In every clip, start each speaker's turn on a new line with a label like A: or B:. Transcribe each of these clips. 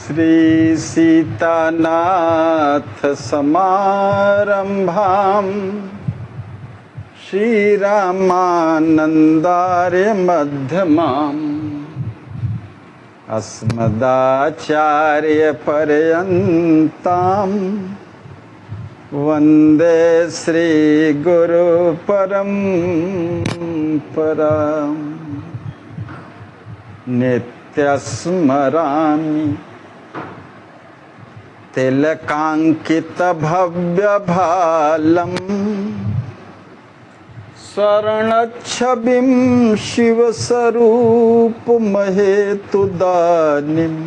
A: श्री सीतानाथ समारंभां श्रीरामानन्दार्य मध्यमाम् अस्मदाचार्य पर्यन्तां वन्दे श्री गुरु परम्पराम् नित्यस्मरामि तिलकाङ्कितभव्यभालम् स्वर्णच्छविं शिवस्वरूपमहेतुदानीम्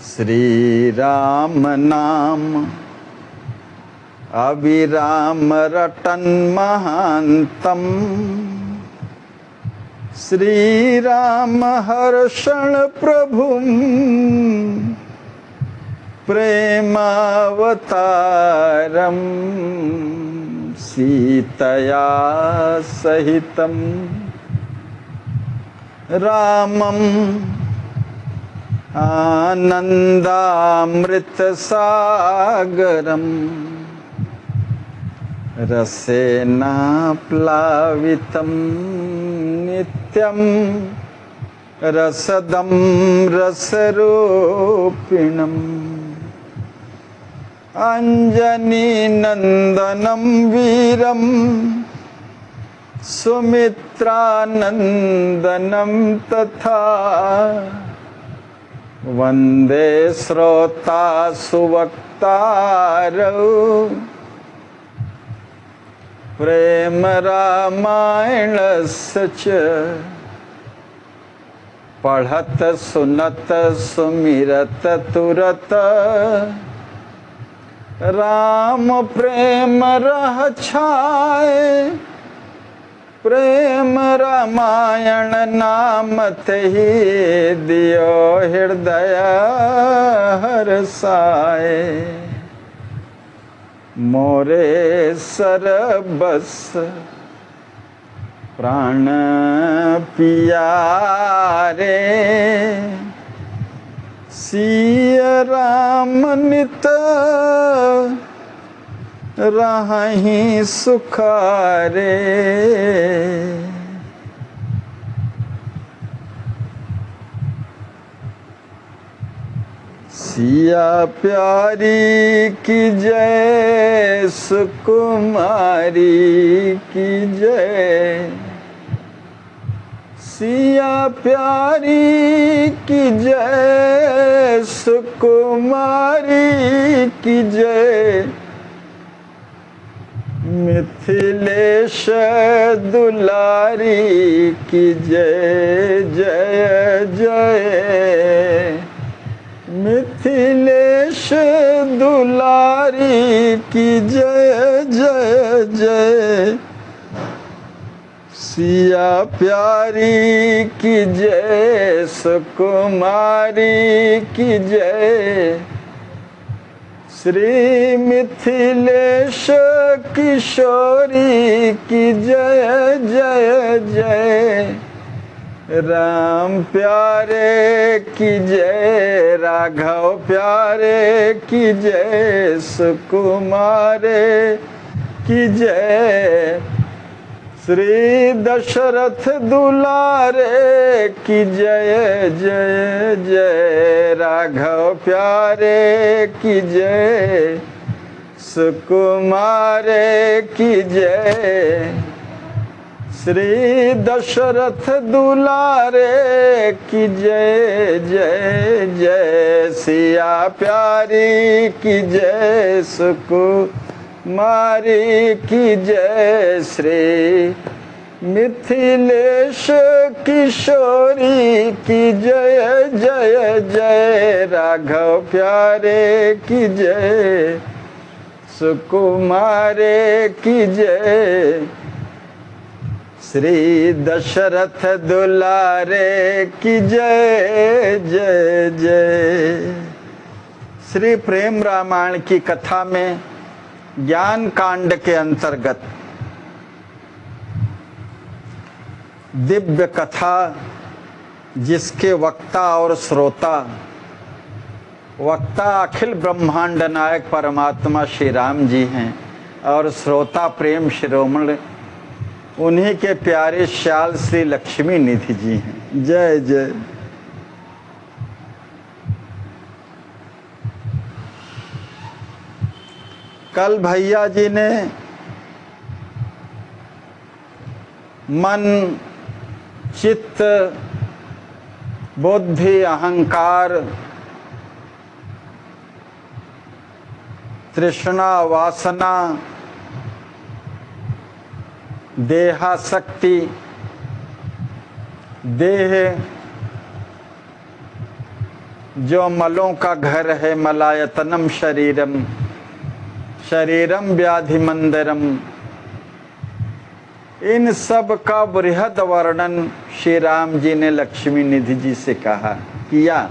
A: श्रीराम नाम अविराम रटन् महान्तम् श्रीराम हर्षण प्रभुं प्रेमावतारं सीतया सहितं रामं आनन्दामृतसागरम् रसेना प्लावितं नित्यं रसदं रसरूपिणम् अंजनीनन्दनं वीरं सुमित्रानन्दनं तथा वन्दे श्रोता सुवक्तारौ प्रेम रामायणस्य च पढ़त सुनत सुमिरत तुरत राम प्रेम रह छाए प्रेम रामायण नाम तहि दियो हृदय हरसाए मोरे सरबस प्राण पियारे सिय राम नित राहि सुखारे सिया प्यारी की जय सुकुमारी की जय सिया प्यारी की जय सुकुमारी की जय मिथिलेश दुलारी की जय जय जय मिथिलेश दुलारी की जय जय जय सिया प्यारी की जय सुकुमारी की जय श्री मिथिलेश किशोरी की जय जय जय राम प्यारे की जय राघव प्यारे की जय सुकुमारे की जय श्री दशरथ दुलारे की जय जय जय राघव प्यारे की जय सुकुमारे की जय श्री दशरथ दुलारे की जय जय जय सिया प्यारी की जय सुकुमारी की जय श्री मिथिलेश किशोरी की जय जय जय राघव प्यारे की जय सुकुमारे की जय श्री दशरथ दुलारे की जय जय जय। श्री प्रेम रामायण की कथा में ज्ञान कांड के अंतर्गत दिव्य कथा जिसके वक्ता और श्रोता, वक्ता अखिल ब्रह्मांड नायक परमात्मा श्री राम जी हैं और श्रोता प्रेम शिरोमणि उन्हीं के प्यारे श्याल श्री लक्ष्मी निधि जी हैं। जय जय। कल भैया जी ने मन, चित्त, बुद्धि, अहंकार, तृष्णा, वासना, देहासक्ति, देह जो मलों का घर है, मलायतनम शरीरम, शरीरम व्याधि मंदिरम, इन सब का बृहद वर्णन श्री राम जी ने लक्ष्मी निधि जी से कहा किया,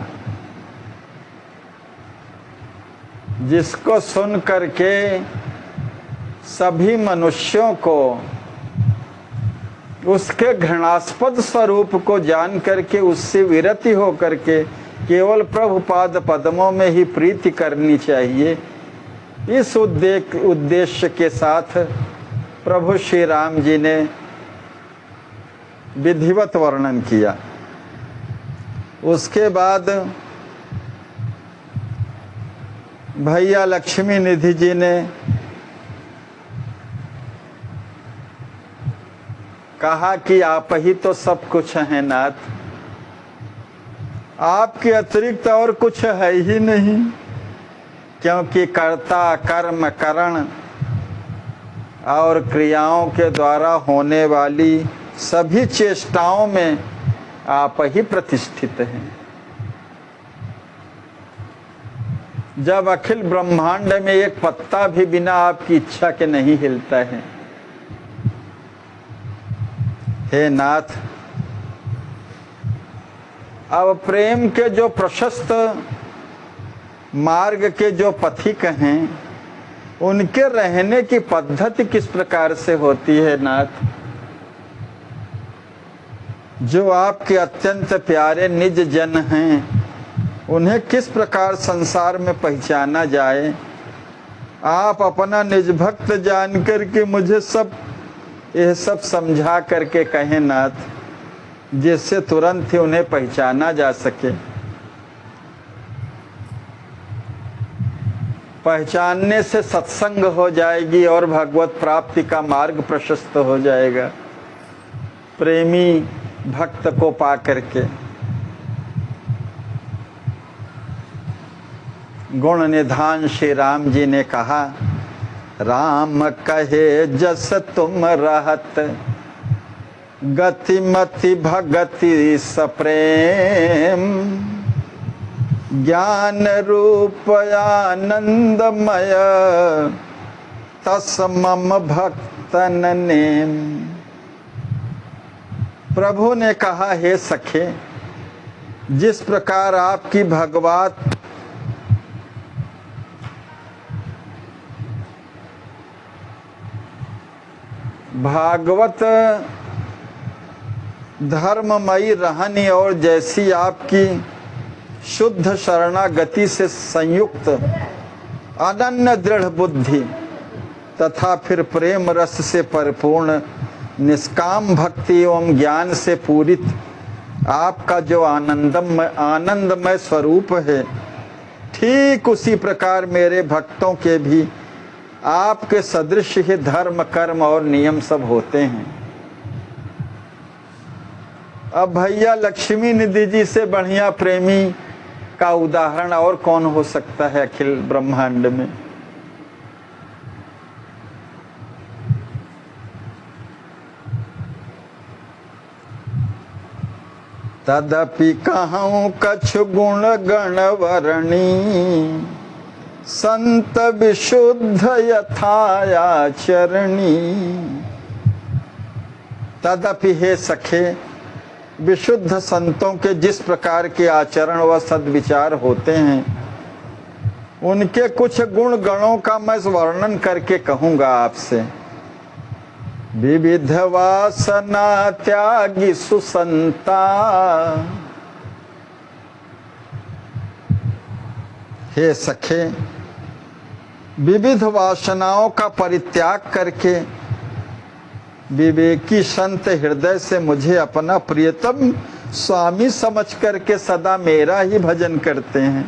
A: जिसको सुन करके सभी मनुष्यों को उसके घृणास्पद स्वरूप को जान करके उससे विरति हो करके केवल प्रभुपाद पद्मों में ही प्रीति करनी चाहिए। इस उद्देश्य के साथ प्रभु श्री राम जी ने विधिवत वर्णन किया। उसके बाद भैया लक्ष्मी निधि जी ने कहा कि आप ही तो सब कुछ हैं नाथ, आपके अतिरिक्त और कुछ है ही नहीं, क्योंकि कर्ता, कर्म, करण और क्रियाओं के द्वारा होने वाली सभी चेष्टाओं में आप ही प्रतिष्ठित हैं। जब अखिल ब्रह्मांड में एक पत्ता भी बिना आपकी इच्छा के नहीं हिलता है, हे नाथ, अब प्रेम के जो प्रशस्त मार्ग के जो पथिक हैं, उनके रहने की पद्धति किस प्रकार से होती है नाथ? जो आपके अत्यंत प्यारे निज जन हैं, उन्हें किस प्रकार संसार में पहचाना जाए? आप अपना निज भक्त जान करके मुझे यह सब समझा करके कहें नाथ, जिससे तुरंत ही उन्हें पहचाना जा सके। पहचानने से सत्संग हो जाएगी और भगवत प्राप्ति का मार्ग प्रशस्त हो जाएगा, प्रेमी भक्त को पा करके। गुण निधान श्री राम जी ने कहा, राम कहे जस तुम रहत, गति मति भगति सप्रेम, ज्ञान रूप आनंदमय, तस मम भक्तन नेम। प्रभु ने कहा, हे सखे, जिस प्रकार आपकी भागवत धर्ममयी रहनी और जैसी आपकी शुद्ध शरणागति से संयुक्त अनन्य दृढ़ बुद्धि तथा फिर प्रेम रस से परिपूर्ण निष्काम भक्ति एवं ज्ञान से पूरित आपका जो आनंदमय स्वरूप है, ठीक उसी प्रकार मेरे भक्तों के भी आपके सदृश ही धर्म, कर्म और नियम सब होते हैं। अब भैया लक्ष्मी निधि जी से बढ़िया प्रेमी का उदाहरण और कौन हो सकता है अखिल ब्रह्मांड में? तदपि कहूँ कछु गुण गण वरणी, संत विशुद्ध यथायाचरणी। तदपि हे सखे, विशुद्ध संतों के जिस प्रकार के आचरण व सद्विचार होते हैं, उनके कुछ गुण गणों का मैं वर्णन करके कहूँगा आपसे। विविध वासना त्यागी सुसंता, हे सखे, विविध वासनाओं का परित्याग करके विवेकी संत हृदय से मुझे अपना प्रियतम स्वामी समझ करके सदा मेरा ही भजन करते हैं।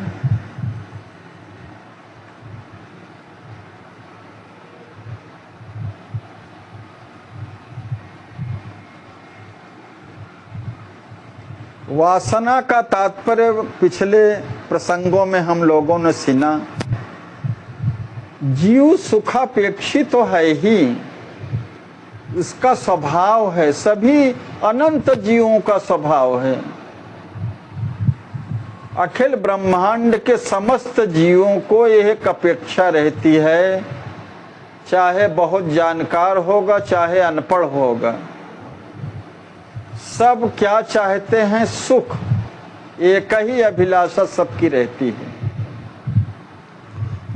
A: वासना का तात्पर्य पिछले प्रसंगों में हम लोगों ने सुना, जीव सुखापेक्षी तो है ही, इसका स्वभाव है, सभी अनंत जीवों का स्वभाव है। अखिल ब्रह्मांड के समस्त जीवों को एक अपेक्षा रहती है, चाहे बहुत जानकार होगा चाहे अनपढ़ होगा, सब क्या चाहते हैं? सुख। एक ही अभिलाषा सबकी रहती है।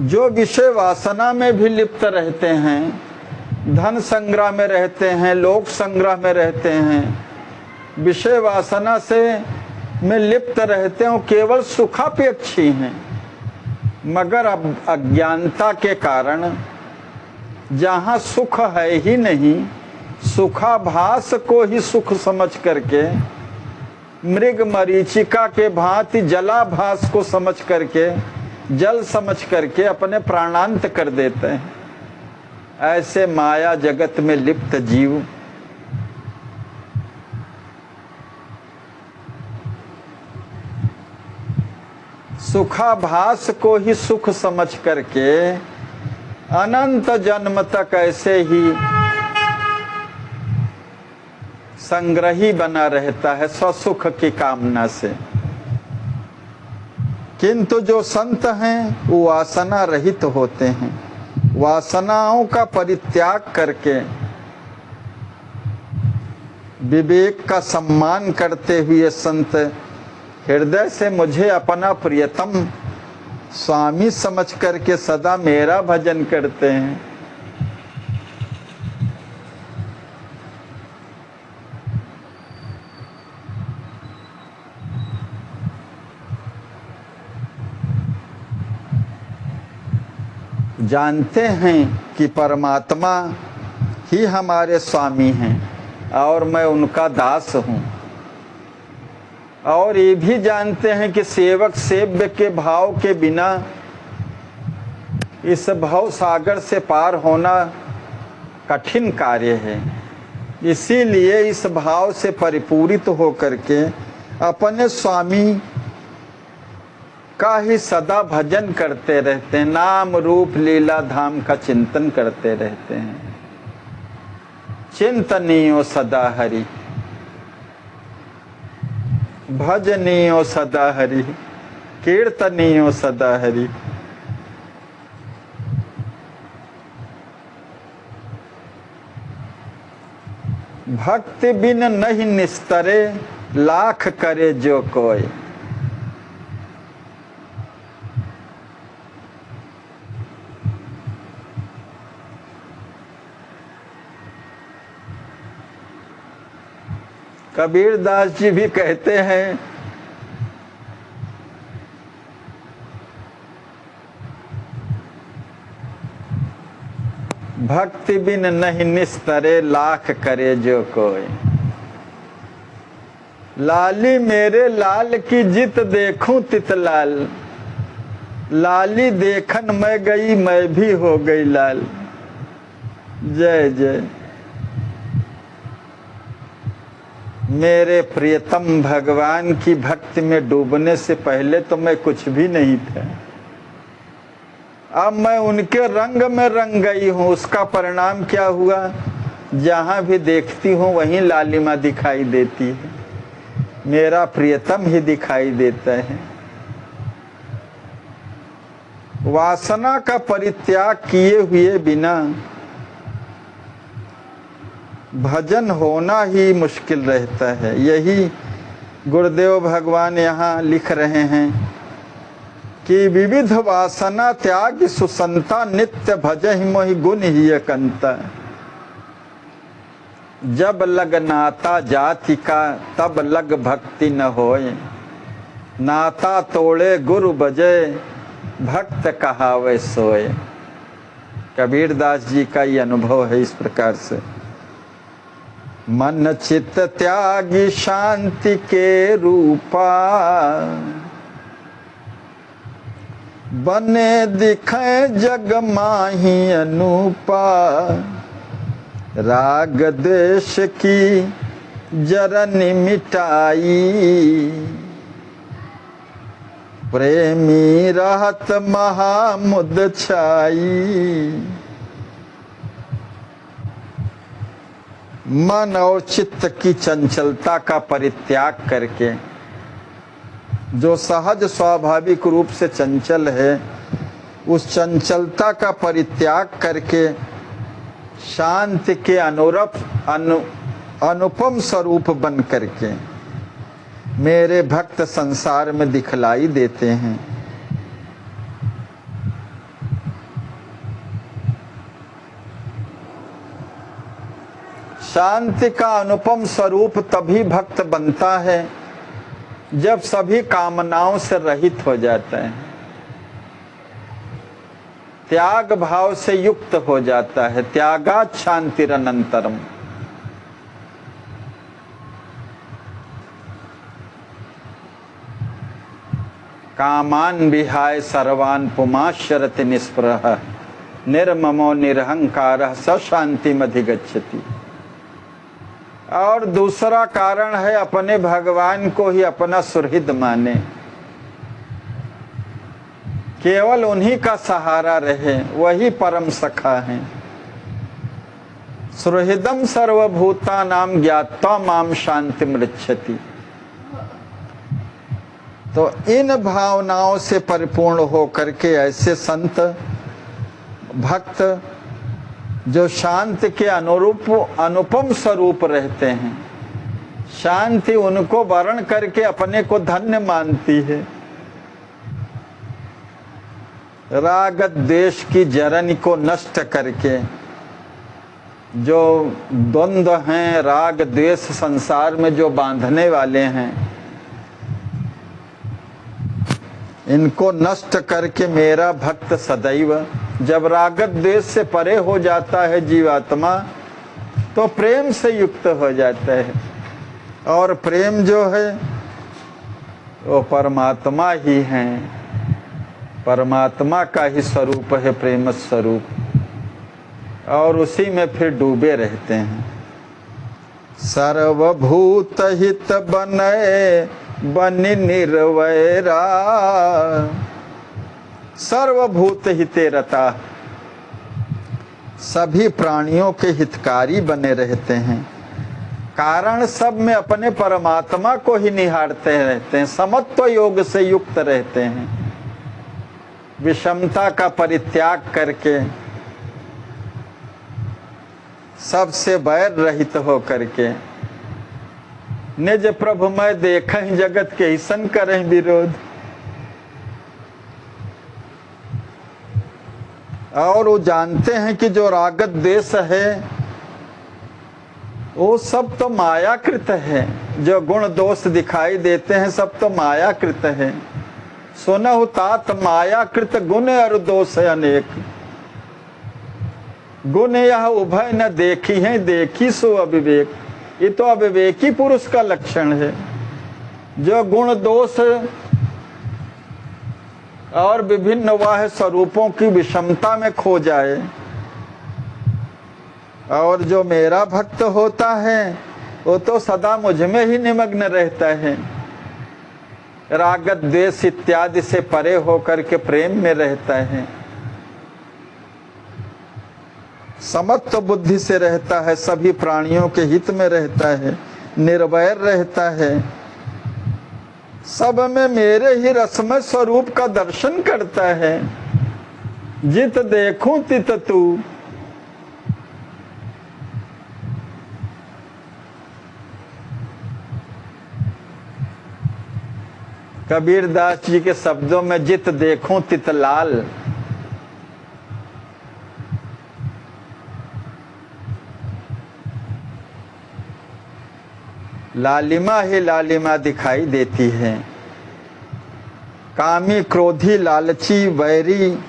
A: जो विषय वासना में भी लिप्त रहते हैं, धन संग्रह में रहते हैं, लोक संग्रह में रहते हैं, विषय वासना से में लिप्त रहते हैं, केवल सुखापेक्षी हैं। मगर अब अज्ञानता के कारण जहाँ सुख है ही नहीं, सुखाभास को ही सुख समझ करके, मृग मरीचिका के भांति जलाभास को समझ करके, जल समझ करके अपने प्राणांत कर देते हैं। ऐसे माया जगत में लिप्त जीव सुखाभास को ही सुख समझ करके अनंत जन्म तक ऐसे ही संग्रही बना रहता है स्वसुख की कामना से। किंतु जो संत हैं वो वासना रहित होते हैं, वासनाओं का परित्याग करके विवेक का सम्मान करते हुए संत हृदय से मुझे अपना प्रियतम स्वामी समझ करके सदा मेरा भजन करते हैं। जानते हैं कि परमात्मा ही हमारे स्वामी हैं और मैं उनका दास हूँ, और ये भी जानते हैं कि सेवक सेव्य के भाव के बिना इस भव सागर से पार होना कठिन कार्य है। इसीलिए इस भाव से परिपूरित होकर के अपने स्वामी का ही सदा भजन करते रहते हैं, नाम रूप लीला धाम का चिंतन करते रहते हैं। चिंतनीयो सदा हरि, भजनीयो सदा हरि, कीर्तनीयो सदा हरि। भक्ति बिन नहीं निस्तरे, लाख करे जो कोई। कबीर दास जी भी कहते हैं, भक्ति बिन नहीं निस्तरे, लाख करे जो कोई। लाली मेरे लाल की जित देखूं तित लाल, लाली देखन मैं गई मैं भी हो गई लाल। जय जय। मेरे प्रियतम भगवान की भक्ति में डूबने से पहले तो मैं कुछ भी नहीं था, अब मैं उनके रंग में रंग गई हूँ। उसका परिणाम क्या हुआ? जहाँ भी देखती हूँ वहीं लालिमा दिखाई देती है, मेरा प्रियतम ही दिखाई देता है। वासना का परित्याग किए हुए बिना भजन होना ही मुश्किल रहता है। यही गुरुदेव भगवान यहाँ लिख रहे हैं कि विविध वासना त्याग सुसंता, नित्य भजहि मोहि गुण ही अकंता। जब लग नाता जाति का तब लग भक्ति न होए, नाता तोड़े गुरु बजे भक्त कहावे सोए। कबीर दास जी का ये अनुभव है इस प्रकार से। मन चित्त त्यागी शांति के रूपा, बने दिखे जग माही अनूपा। राग द्वेष की जरनी मिटाई, प्रेमी रहत महामुद छाई। मन और चित्त की चंचलता का परित्याग करके, जो सहज स्वाभाविक रूप से चंचल है, उस चंचलता का परित्याग करके शांति के अनुपम स्वरूप बन करके मेरे भक्त संसार में दिखलाई देते हैं। शांति का अनुपम स्वरूप तभी भक्त बनता है जब सभी कामनाओं से रहित हो जाता है, त्याग भाव से युक्त हो जाता है। त्यागात् शांतिरनंतरम। कामान विहाय सर्वान् पुमाश्चरति निस्पृहः, निर्ममो निरहंकारः स शांतिमधिगच्छति। और दूसरा कारण है अपने भगवान को ही अपना सुहृद माने, केवल उन्हीं का सहारा रहे, वही परम सखा हैं। सुहृदम सर्वभूतानां ज्ञात्वा माम शांतिम ऋच्छति। तो इन भावनाओं से परिपूर्ण होकर के ऐसे संत भक्त जो शांति के अनुरूप अनुपम स्वरूप रहते हैं, शांति उनको वर्ण करके अपने को धन्य मानती है। राग द्वेष की जरनी को नष्ट करके, जो द्वंद्व हैं, राग द्वेष संसार में जो बांधने वाले हैं, इनको नष्ट करके मेरा भक्त सदैव, जब राग द्वेष से परे हो जाता है जीवात्मा, तो प्रेम से युक्त हो जाता है। और प्रेम जो है वो परमात्मा ही है, परमात्मा का ही स्वरूप है प्रेम स्वरूप, और उसी में फिर डूबे रहते हैं। सर्वभूत हित बने बनि निर्वैरा, सर्वभूत हिते रता। सभी प्राणियों के हितकारी बने रहते हैं, कारण सब में अपने परमात्मा को ही निहारते रहते हैं, समत्व योग से युक्त रहते हैं, विषमता का परित्याग करके, सबसे बैर रहित हो करके। निज प्रभु मैं देखें जगत के ईसन करें विरोध। और वो जानते हैं कि जो राग द्वेष है वो सब तो मायाकृत है, जो गुण दोष दिखाई देते हैं सब तो मायाकृत है। सुनहु तात मायाकृत गुण और दोष है अनेक, गुण यह उभय न देखी है, देखी सो अविवेक। ये तो अविवेकी पुरुष का लक्षण है, जो गुण दोष और विभिन्न वाह स्वरूपों की विषमता में खो जाए। और जो मेरा भक्त होता है वो तो सदा मुझ में ही निमग्न रहता है, राग द्वेष इत्यादि से परे होकर के प्रेम में रहता है, समत्व बुद्धि से रहता है, सभी प्राणियों के हित में रहता है, निर्वैर रहता है, सब में मेरे ही रसमय स्वरूप का दर्शन करता है। जित देखूं तित तू। कबीर दास जी के शब्दों में जित देखूं तित लाल। लालिमा ही लालिमा दिखाई देती है। कामी, क्रोधी, लालची, वैरी,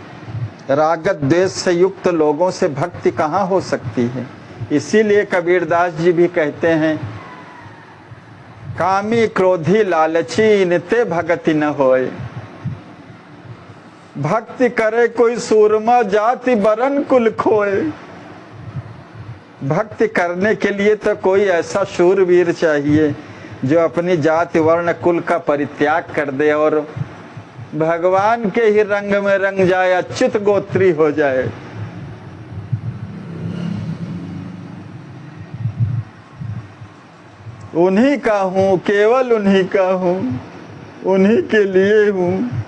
A: रागत द्वेष से युक्त लोगों से भक्ति कहाँ हो सकती है। इसीलिए कबीरदास जी भी कहते हैं, कामी, क्रोधी, लालची, इनते भगति न होए। भक्ति करे कोई सूरमा, जाति बरन कुल खोए। भक्ति करने के लिए तो कोई ऐसा शूरवीर चाहिए जो अपनी जाति, वर्ण, कुल का परित्याग कर दे और भगवान के ही रंग में रंग जाए, अच्युत गोत्री हो जाए। उन्हीं का हूं, केवल उन्हीं का हूं, उन्हीं के लिए हूं।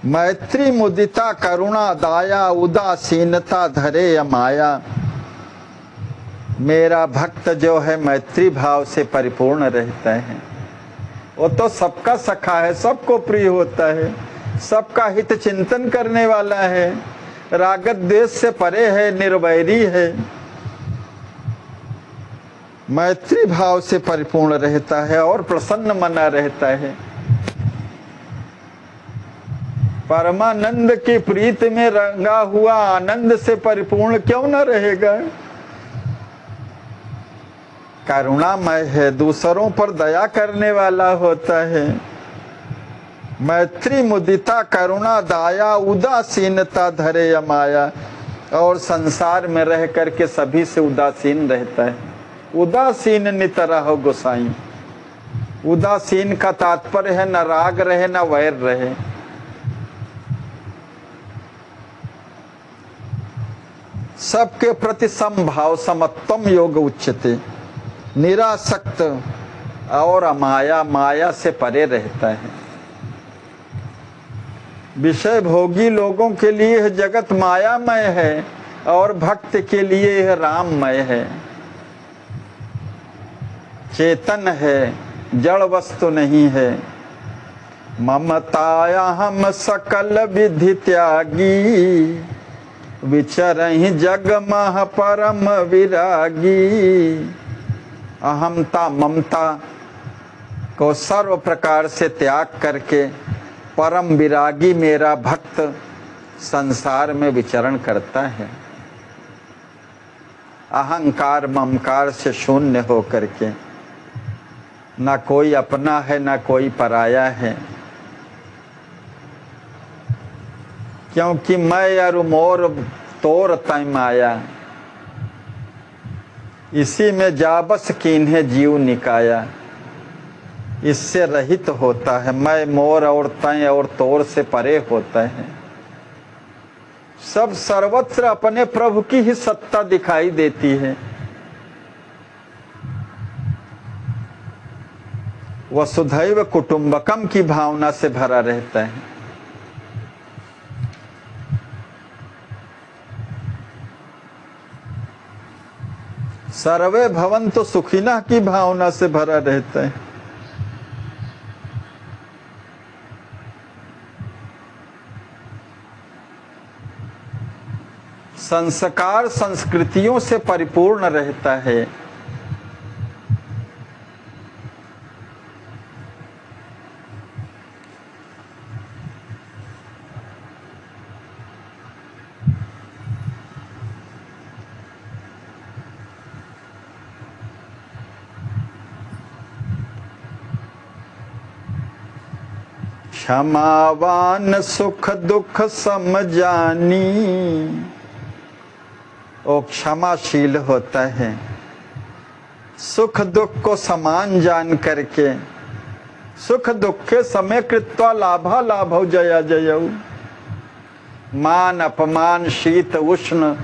A: मैत्री, मुदिता, करुणा, दया, उदासीनता, धरे अमाया। मेरा भक्त जो है मैत्री भाव से परिपूर्ण रहता है। वो तो सबका सखा है, सबको प्रिय होता है, सबका हित चिंतन करने वाला है, रागत द्वेष से परे है, निर्वैरी है, मैत्री भाव से परिपूर्ण रहता है और प्रसन्न मना रहता है। परमानंद की प्रीत में रंगा हुआ आनंद से परिपूर्ण क्यों न रहेगा। करुणामय है, दूसरों पर दया करने वाला होता है। मैत्री, मुदिता, करुणा, दया, उदासीनता, धरे अमाया। और संसार में रह करके सभी से उदासीन रहता है। उदासीन नितरा हो गोसाई। उदासीन का तात्पर्य है न राग रहे न वैर रहे। सबके प्रति समभाव, समत्वम योग उच्यते। निरासक्त और अमाया, माया से परे रहता है। विषय भोगी लोगों के लिए यह जगत मायामय है और भक्त के लिए यह राममय है। चेतन है, जड़ वस्तु नहीं है। ममताया हम सकल विधि त्यागी, विचरहि जग मह परम विरागी। अहमता, ममता को सर्व प्रकार से त्याग करके परम विरागी मेरा भक्त संसार में विचरण करता है। अहंकार, ममकार से शून्य हो करके, ना कोई अपना है ना कोई पराया है। क्योंकि मैं अरु मोर तोर तय माया, इसी में जाबस कीन्हे जीव निकाया। इससे रहित होता है। मैं, मोर और तय और तोर से परे होता है। सब सर्वत्र अपने प्रभु की ही सत्ता दिखाई देती है। वसुधैव कुटुंबकम की भावना से भरा रहता है। सर्वे भवन्तु सुखिनः की भावना से भरा रहता है। संस्कार संस्कृतियों से परिपूर्ण रहता है। क्षमावान सुख दुख समझानी। वो क्षमाशील होता है, सुख दुख को समान जान करके। सुख दुखे समय कृत्वा लाभा लाभौ जया जयौ। मान अपमान, शीत उष्ण,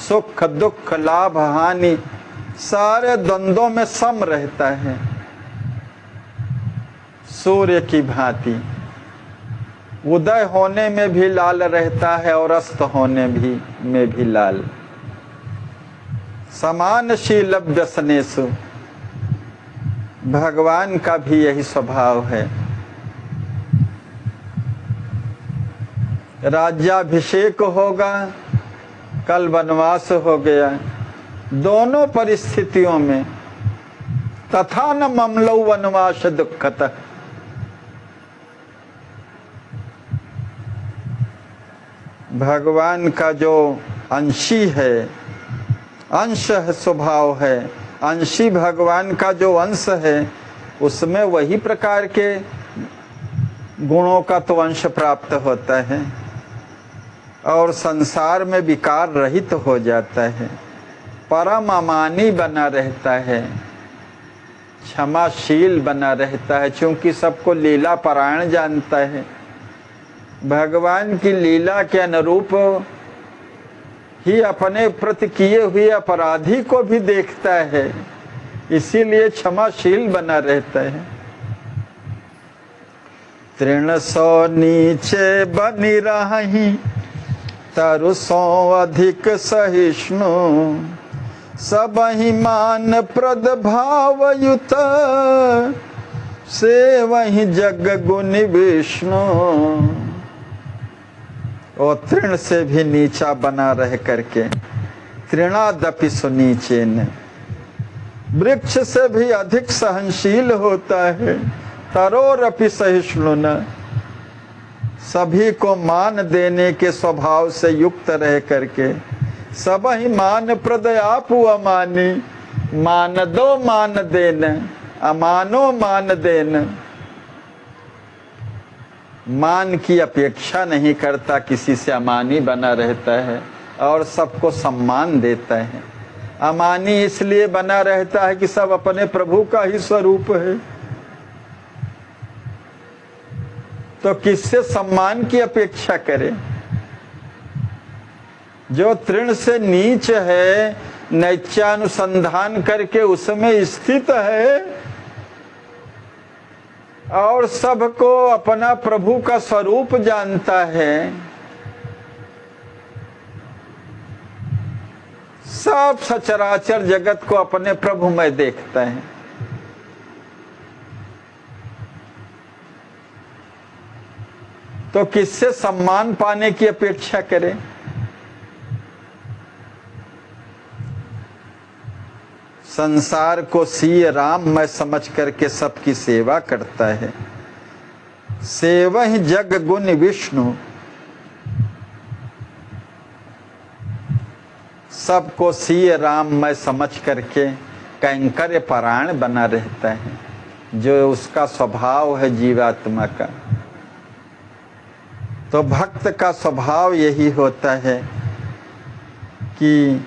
A: सुख दुख, लाभ हानि, सारे द्वंद्वों में सम रहता है। सूर्य की भांति उदय होने में भी लाल रहता है और अस्त होने में भी लाल। समानशील व्यसनेषु, भगवान का भी यही स्वभाव है। राज्याभिषेक होगा, कल वनवास हो गया, दोनों परिस्थितियों में। तथा न ममलौ वनवास दुखतः। भगवान का जो अंशी है, अंश है, स्वभाव है, अंशी भगवान का जो अंश है, उसमें वही प्रकार के गुणों का तो अंश प्राप्त होता है और संसार में विकार रहित हो जाता है, परम अमानी बना रहता है, क्षमाशील बना रहता है, क्योंकि सबको लीला परायण जानता है। भगवान की लीला के अनुरूप ही अपने प्रति किए हुए अपराधी को भी देखता है, इसीलिए क्षमाशील बना रहता है। तृण सौ नीचे बनी रही तरु सौ अधिक सहिष्णु, सब ही मान प्रद भावयुत से वही जग गुनि विष्णु। और तृण से भी नीचा बना रह करके, तृणादपि सुनीचेन, वृक्ष से भी अधिक सहनशील होता है, तरोरपि सहिष्णु न, सभी को मान देने के स्वभाव से युक्त रह करके, सब ही मान प्रद आपु अमानी, मान दो मान देन, अमानो मान देन। मान की अपेक्षा नहीं करता, किसी से अमानी बना रहता है और सबको सम्मान देता है। अमानी इसलिए बना रहता है कि सब अपने प्रभु का ही स्वरूप है, तो किससे सम्मान की अपेक्षा करे। जो तृण से नीच है, नैत्यानुसंधान करके उसमें स्थित है और सबको अपना प्रभु का स्वरूप जानता है, सब सचराचर जगत को अपने प्रभु में देखता है, तो किससे सम्मान पाने की अपेक्षा करे। संसार को सिय राम मैं समझ करके सबकी सेवा करता है, सेवहि जग गुण विष्णु। सबको सिय राम मैं समझ करके कैंकर्य परायण बना रहता है, जो उसका स्वभाव है जीवात्मा का। तो भक्त का स्वभाव यही होता है कि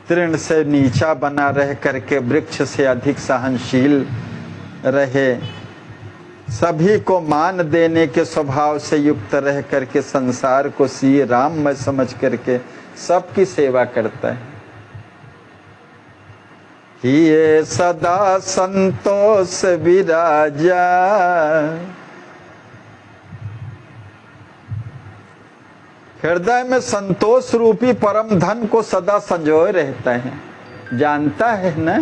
A: तृण से नीचा बना रह करके वृक्ष से अधिक सहनशील रहे, सभी को मान देने के स्वभाव से युक्त रह करके संसार को सिय राम में समझ करके सबकी सेवा करता है। ये सदा संतोष विराजा, हृदय में संतोष रूपी परम धन को सदा संजोए रहता है। जानता है ना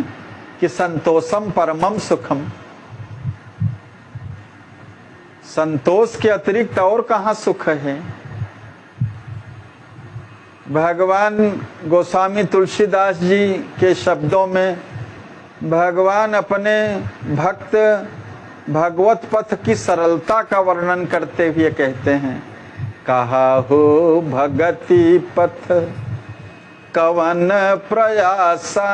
A: कि संतोषम परमम सुखम, संतोष के अतिरिक्त और कहाँ सुख है। भगवान गोस्वामी तुलसीदास जी के शब्दों में भगवान अपने भक्त भगवत पथ की सरलता का वर्णन करते हुए कहते हैं, कहा हो भगति पथ कवन प्रयासा,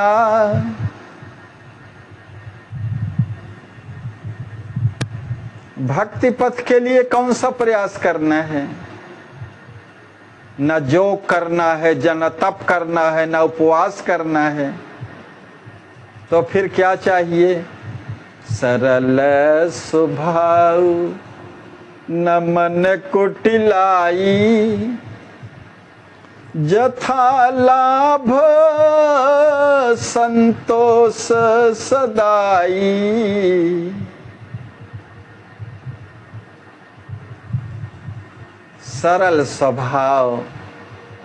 A: भक्ति पथ के लिए कौन सा प्रयास करना है। न जोग करना है, न तप करना है, न उपवास करना है, तो फिर क्या चाहिए। सरल स्वभाव न मन कुटिलाई, जथा लाभ संतोष सदाई। सरल स्वभाव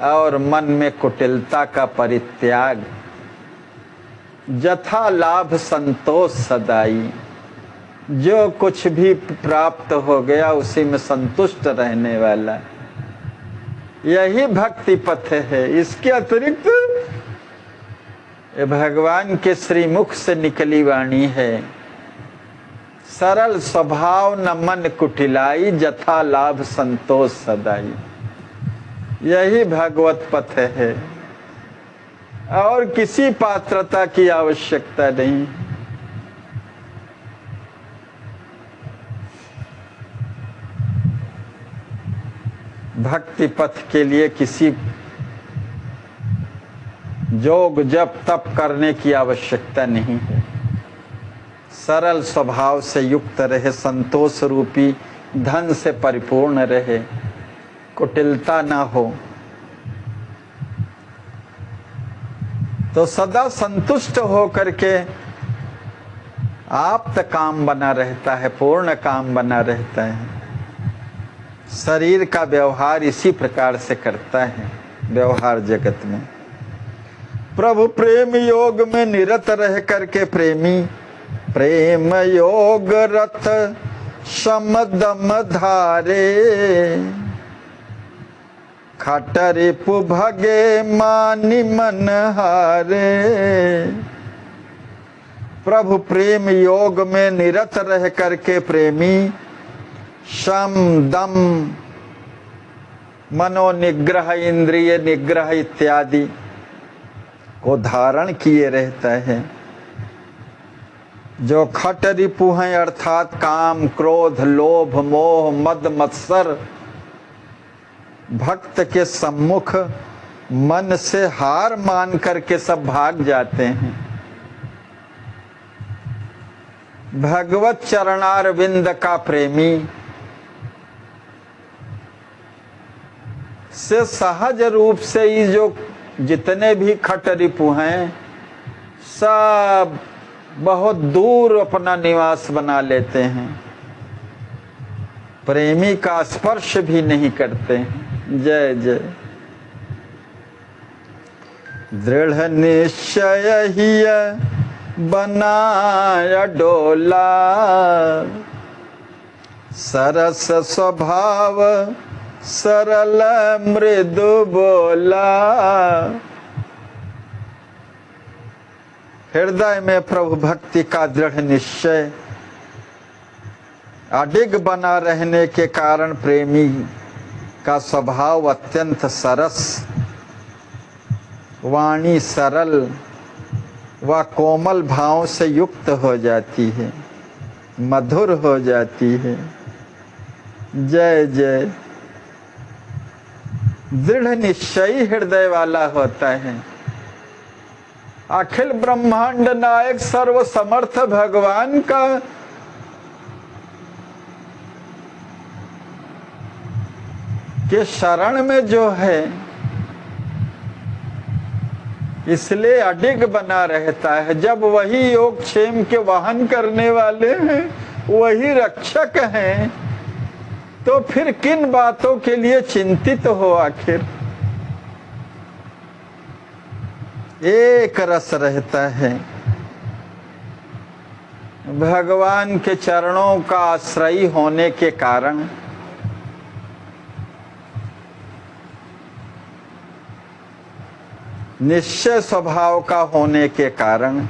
A: और मन में कुटिलता का परित्याग, जथा लाभ संतोष सदाई। जो कुछ भी प्राप्त हो गया उसी में संतुष्ट रहने वाला। यही भक्ति पथ है। इसके अतिरिक्त ये भगवान के श्रीमुख से निकली वाणी है। सरल स्वभाव न मन कुटिलाई, जथा लाभ संतोष सदाई। यही भगवत पथ है और किसी पात्रता की आवश्यकता नहीं। भक्ति पथ के लिए किसी योग जप तप करने की आवश्यकता नहीं है। सरल स्वभाव से युक्त रहे, संतोष रूपी धन से परिपूर्ण रहे, कुटिलता ना हो, तो सदा संतुष्ट हो करके आप्त काम बना रहता है, पूर्ण काम बना रहता है। शरीर का व्यवहार इसी प्रकार से करता है व्यवहार जगत में। प्रभु प्रेम योग में निरत रह करके प्रेमी प्रेम योग रथ सम दम धारे, खटरि भगे मानि मन हारे। प्रभु प्रेम योग में निरत रह करके प्रेमी शम दम मनोनिग्रह इंद्रिय निग्रह इत्यादि को धारण किए रहता है। जो खट रिपु हैं अर्थात काम क्रोध लोभ मोह मद मत्सर भक्त के सम्मुख मन से हार मान करके सब भाग जाते हैं। भगवत चरणारविंद का प्रेमी से सहज रूप से ही जो जितने भी खट रिपु हैं सब बहुत दूर अपना निवास बना लेते हैं, प्रेमी का स्पर्श भी नहीं करते हैं। जय जय। दृढ़ निश्चय ही बनाया डोला, सरस स्वभाव सरल मृदु बोला। हृदय में प्रभु भक्ति का दृढ़ निश्चय अडिग बना रहने के कारण प्रेमी का स्वभाव अत्यंत सरस, वाणी सरल व कोमल भाव से युक्त हो जाती है, मधुर हो जाती है। जय जय। दृढ़ निश्चयी हृदय वाला होता है। अखिल ब्रह्मांड नायक सर्व समर्थ भगवान का के शरण में जो है, इसलिए अडिग बना रहता है। जब वही योग क्षेम के वहन करने वाले हैं, वही रक्षक हैं, तो फिर किन बातों के लिए चिंतित हो। आखिर एक रस रहता है। भगवान के चरणों का आश्रयी होने के कारण निश्चय स्वभाव का होने के कारण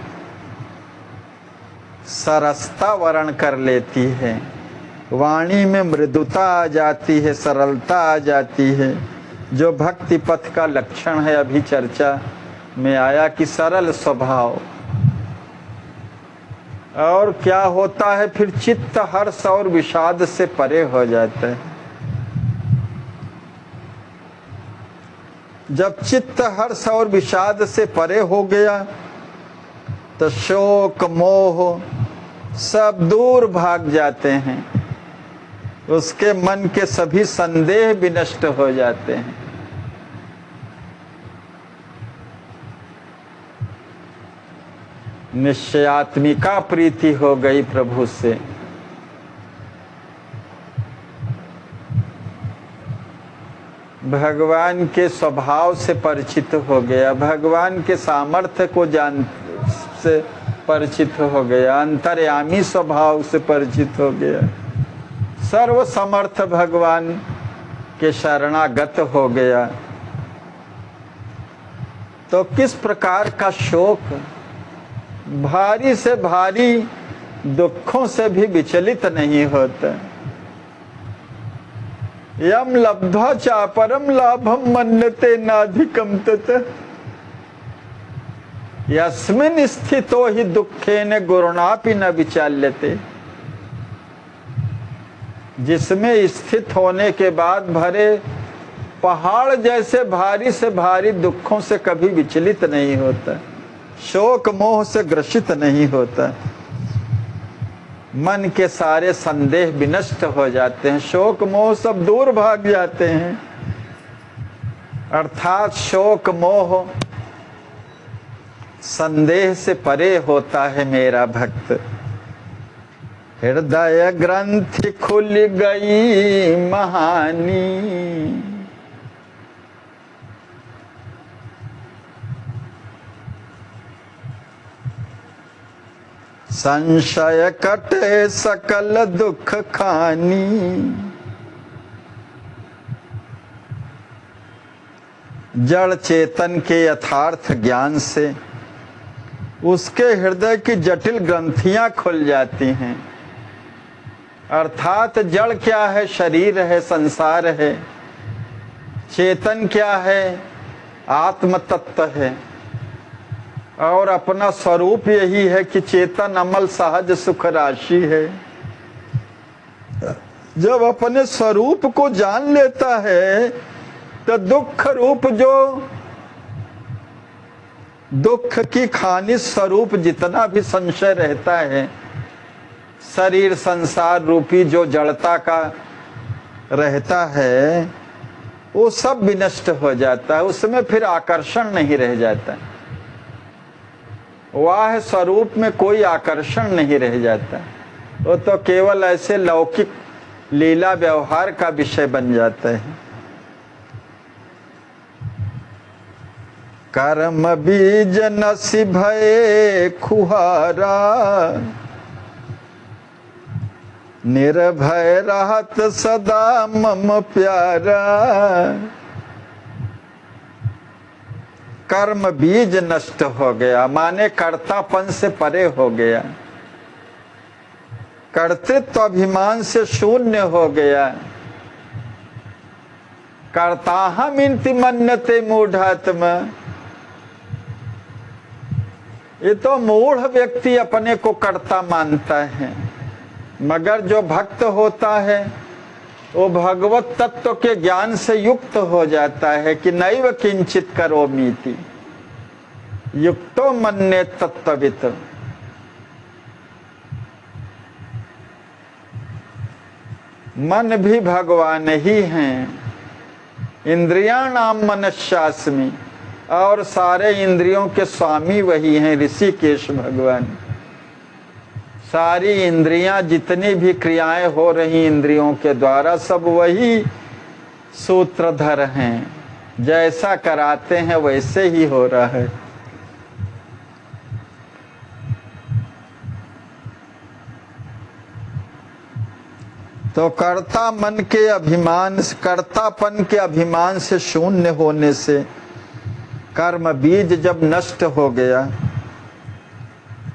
A: सरसता वर्ण कर लेती है, वाणी में मृदुता आ जाती है, सरलता आ जाती है, जो भक्ति पथ का लक्षण है। अभी चर्चा में आया कि सरल स्वभाव। और क्या होता है फिर? चित्त हर्ष और विषाद से परे हो जाता है। जब चित्त हर्ष और विषाद से परे हो गया तो शोक मोह सब दूर भाग जाते हैं, उसके मन के सभी संदेह भी नष्ट हो जाते हैं। निश्चयात्मिका प्रीति हो गई प्रभु से। भगवान के स्वभाव से परिचित हो गया, भगवान के सामर्थ्य को जान से परिचित हो गया, अंतर्यामी स्वभाव से परिचित हो गया। सर्व समर्थ भगवान के शरणागत हो गया तो किस प्रकार का शोक, भारी से भारी दुखों से भी विचलित नहीं होता। यम लब्ध्वा चापरम लाभम मन्यते नाधिकम ततः यस्मिन् स्थितो ही दुखेन गुरुणापि न विचाल्यते। जिसमें स्थित होने के बाद भरे पहाड़ जैसे भारी से भारी दुखों से कभी विचलित नहीं होता, शोक मोह से ग्रसित नहीं होता, मन के सारे संदेह विनष्ट हो जाते हैं, शोक मोह सब दूर भाग जाते हैं। अर्थात शोक मोह संदेह से परे होता है मेरा भक्त। हृदय ग्रंथि खुल गई महानी, संशय कटे सकल दुख खानी। जड़ चेतन के यथार्थ ज्ञान से उसके हृदय की जटिल ग्रंथियां खुल जाती हैं। अर्थात जड़ क्या है? शरीर है, संसार है। चेतन क्या है? आत्म तत्व है। और अपना स्वरूप यही है कि चेतन अमल सहज सुख राशि है। जब अपने स्वरूप को जान लेता है तो दुख रूप, जो दुख की खानी स्वरूप जितना भी संशय रहता है, शरीर संसार रूपी जो जड़ता का रहता है, वो सब विनष्ट हो जाता है। उसमें फिर आकर्षण नहीं रह जाता, वाह स्वरूप में कोई आकर्षण नहीं रह जाता। वो तो केवल ऐसे लौकिक लीला व्यवहार का विषय बन जाता है। कर्म बीज नसी भये खुहारा, निर्भय रहत सदा मम प्यारा। कर्म बीज नष्ट हो गया, माने कर्तापन से परे हो गया, कर्तृत्व अभिमान से शून्य हो गया। कर्ताहम इति मन्यते मूढ़ात्मा। ये तो मूढ़ व्यक्ति अपने को कर्ता मानता है, मगर जो भक्त होता है वो भगवत तत्व के ज्ञान से युक्त हो जाता है कि नैव किंचित करोमीति युक्तो मन्ये तत्त्ववित्। मन भी भगवान ही हैं। इंद्रियाणाम मनश्शास्मि, और सारे इंद्रियों के स्वामी वही हैं, ऋषिकेश भगवान। सारी इंद्रियां, जितनी भी क्रियाएं हो रही इंद्रियों के द्वारा, सब वही सूत्रधर हैं। जैसा कराते हैं वैसे ही हो रहा है। तो कर्तापन के अभिमान से शून्य होने से कर्म बीज जब नष्ट हो गया,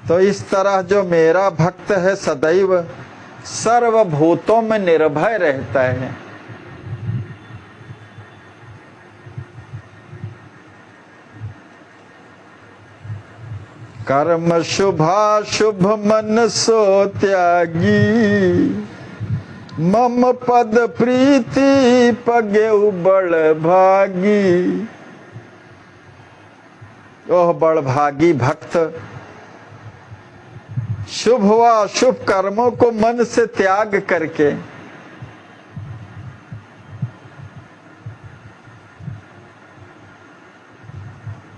A: तो इस तरह जो मेरा भक्त है सदैव सर्वभूतों में निर्भय रहता है। कर्म शुभाशुभ मन सो त्यागी, मम पद प्रीति पगेउ बड़ भागी। ओह बड़ भागी भक्त, शुभ व अशुभ कर्मों को मन से त्याग करके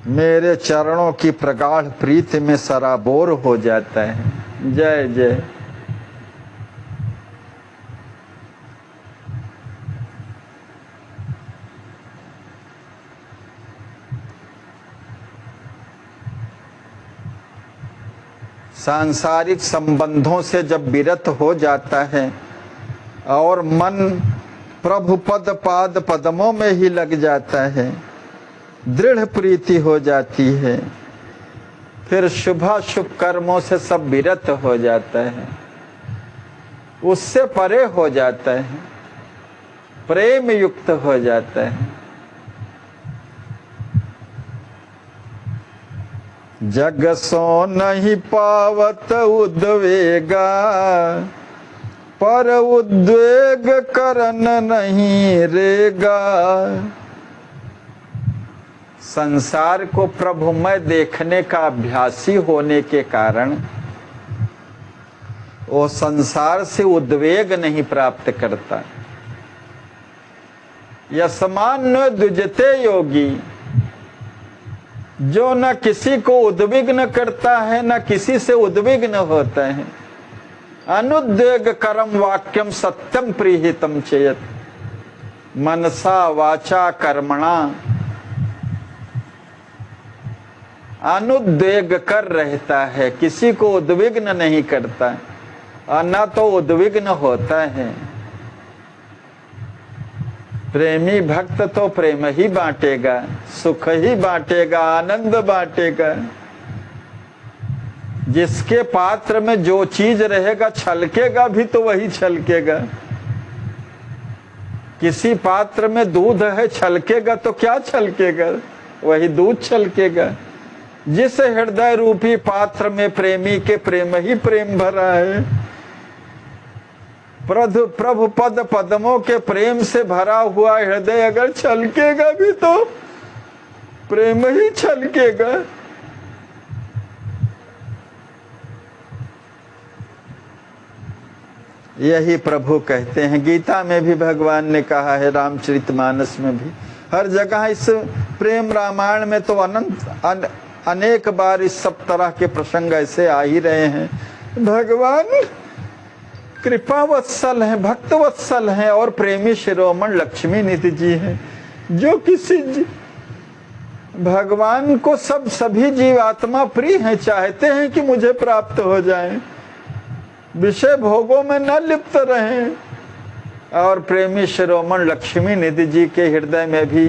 A: मेरे चरणों की प्रगाढ़ प्रीति में सराबोर हो जाता है। जय जय। सांसारिक संबंधों से जब विरत हो जाता है और मन प्रभु पद पाद पद्मों में ही लग जाता है, दृढ़ प्रीति हो जाती है, फिर शुभाशुभ कर्मों से सब विरत हो जाता है, उससे परे हो जाता है, प्रेम युक्त हो जाता है। जग सो नहीं पावत उद्वेगा, पर उद्वेग करन नहीं रेगा। संसार को प्रभुमय देखने का अभ्यासी होने के कारण वो संसार से उद्वेग नहीं प्राप्त करता। यस्मान्नो द्विजते योगी, जो न किसी को उद्विग्न करता है न किसी से उद्विग्न होता है। अनुद्वेग करम वाक्यम सत्यम प्रीहितम चेयत, मनसा वाचा कर्मणा। अनुद्वेग कर रहता है, किसी को उद्विग्न नहीं करता और न तो उद्विग्न होता है। प्रेमी भक्त तो प्रेम ही बांटेगा, सुख ही बांटेगा, आनंद बांटेगा। जिसके पात्र में जो चीज रहेगा छलकेगा भी तो वही छलकेगा। किसी पात्र में दूध है, छलकेगा तो क्या छलकेगा, वही दूध छलकेगा। जिस हृदय रूपी पात्र में प्रेमी के प्रेम ही प्रेम भरा है, प्रभु पद पद्मों के प्रेम से भरा हुआ हृदय अगर छलकेगा भी तो प्रेम ही छलकेगा। यही प्रभु कहते हैं। गीता में भी भगवान ने कहा है, रामचरितमानस में भी, हर जगह इस प्रेम रामायण में तो अनेक बार इस सब तरह के प्रसंग ऐसे आ ही रहे हैं। भगवान कृपा वत्सल हैं, भक्त वत्सल हैं और प्रेमी शिरोमणि लक्ष्मी निधि जी हैं, जो किसी भगवान को सभी जीवात्मा प्रिय हैं, चाहते हैं कि मुझे प्राप्त हो जाएं, विषय भोगों में न लिप्त रहें। और प्रेमी शिरोमणि लक्ष्मी निधि जी के हृदय में भी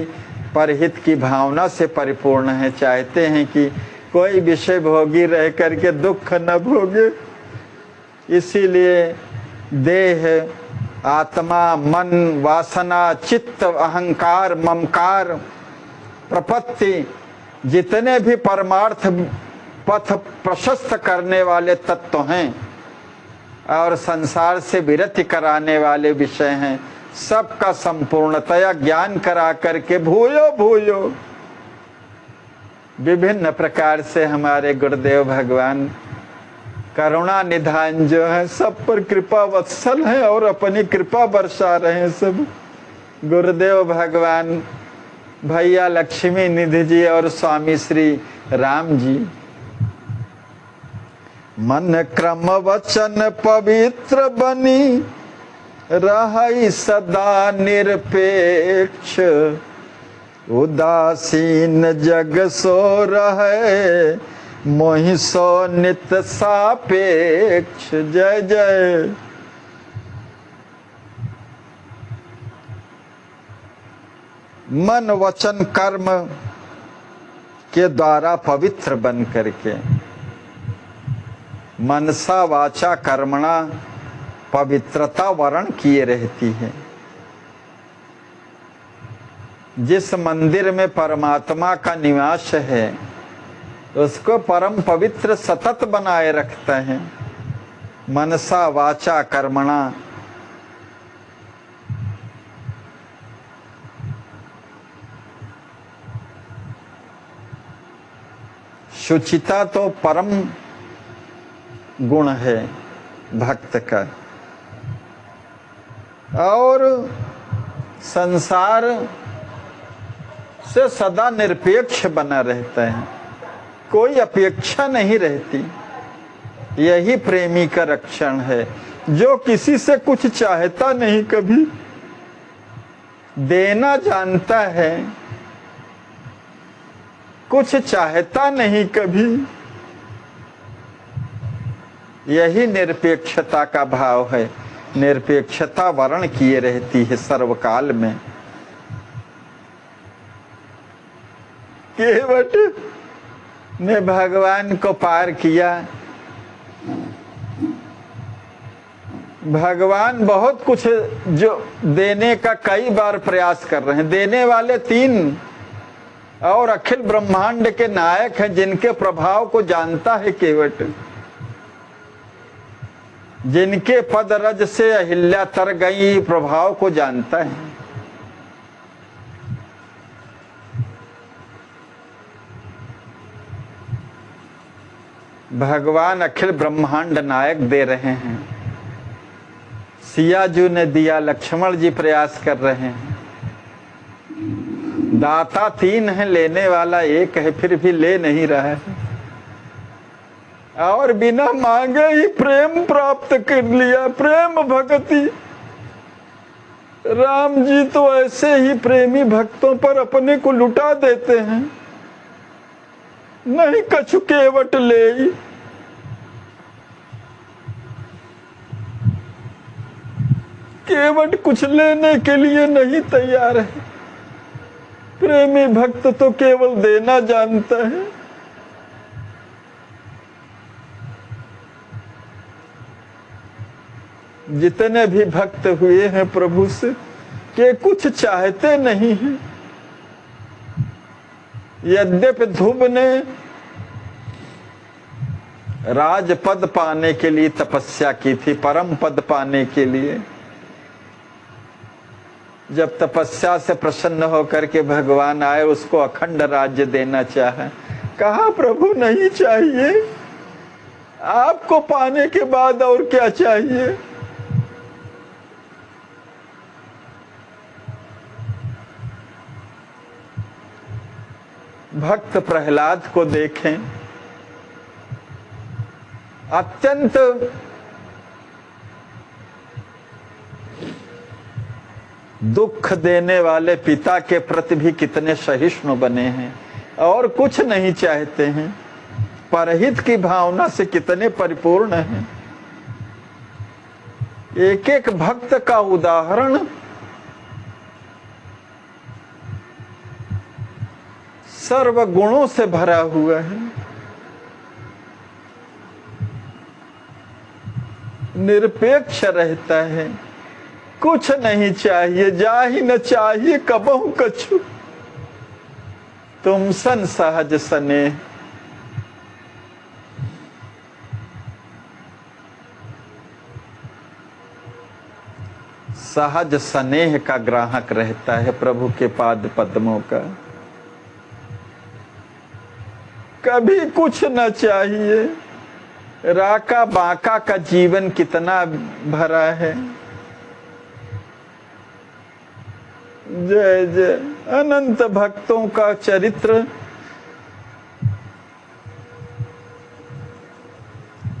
A: परहित की भावना से परिपूर्ण है, चाहते हैं कि कोई विषय भोगी रह करके दुख न भोगे। इसीलिए देह, आत्मा, मन, वासना, चित्त, अहंकार, ममकार, प्रपत्ति, जितने भी परमार्थ पथ प्रशस्त करने वाले तत्व हैं और संसार से विरति कराने वाले विषय हैं, सबका संपूर्णतया ज्ञान करा करके भूयो भूयो विभिन्न प्रकार से हमारे गुरुदेव भगवान करुणा निधान जो है सब पर कृपा वत्सल है और अपनी कृपा बरसा रहे हैं। सब गुरुदेव भगवान, भैया लक्ष्मी निधि जी और स्वामी श्री राम जी। मन क्रम वचन पवित्र बनी रही सदा निरपेक्ष, उदासीन जग सो रहे मोहि सो नित सापेक्ष। जय जय। मन वचन कर्म के द्वारा पवित्र बन करके, मनसा वाचा कर्मणा पवित्रता वर्ण किए रहती है। जिस मंदिर में परमात्मा का निवास है उसको परम पवित्र सतत बनाए रखता है। मनसा वाचा कर्मणा। शुचिता तो परम गुण है भक्त का, और संसार से सदा निरपेक्ष बना रहता है, कोई अपेक्षा नहीं रहती। यही प्रेमी का रक्षण है, जो किसी से कुछ चाहता नहीं, कभी देना जानता है, कुछ चाहता नहीं कभी। यही निरपेक्षता का भाव है। निरपेक्षता वर्ण किए रहती है सर्वकाल में। केवट ने भगवान को पार किया। भगवान बहुत कुछ जो देने का कई बार प्रयास कर रहे हैं। देने वाले तीन और अखिल ब्रह्मांड के नायक हैं, जिनके प्रभाव को जानता है केवट। जिनके पद रज से अहिल्या तर गई, प्रभाव को जानता है। भगवान अखिल ब्रह्मांड नायक दे रहे हैं। सियाजू ने दिया, लक्ष्मण जी प्रयास कर रहे हैं। दाता तीन है, लेने वाला एक है, फिर भी ले नहीं रहा है। और बिना मांगे ही प्रेम प्राप्त कर लिया। प्रेम भक्ति। राम जी तो ऐसे ही प्रेमी भक्तों पर अपने को लुटा देते हैं। नहीं कछु केवट ले। केवट कुछ लेने के लिए नहीं तैयार है। प्रेमी भक्त तो केवल देना जानता है। जितने भी भक्त हुए हैं प्रभु से, के कुछ चाहते नहीं हैं। यद्यपि ध्रुव ने राजपद पाने के लिए तपस्या की थी, परम पद पाने के लिए। जब तपस्या से प्रसन्न होकर के भगवान आए, उसको अखंड राज्य देना चाहा। कहा प्रभु नहीं चाहिए, आपको पाने के बाद और क्या चाहिए। भक्त प्रहलाद को देखें, अत्यंत दुख देने वाले पिता के प्रति भी कितने सहिष्णु बने हैं और कुछ नहीं चाहते हैं। परहित की भावना से कितने परिपूर्ण हैं। एक एक भक्त का उदाहरण सर्व गुणों से भरा हुआ है। निरपेक्ष रहता है, कुछ नहीं चाहिए, जा ही न चाहिए कबहु कछु। तुम सन सहज स्नेह। सहज स्नेह का ग्राहक रहता है प्रभु के पाद पद्मों का। कभी कुछ न चाहिए। राका बाका का जीवन कितना भरा है। जय जय। अनंत भक्तों का चरित्र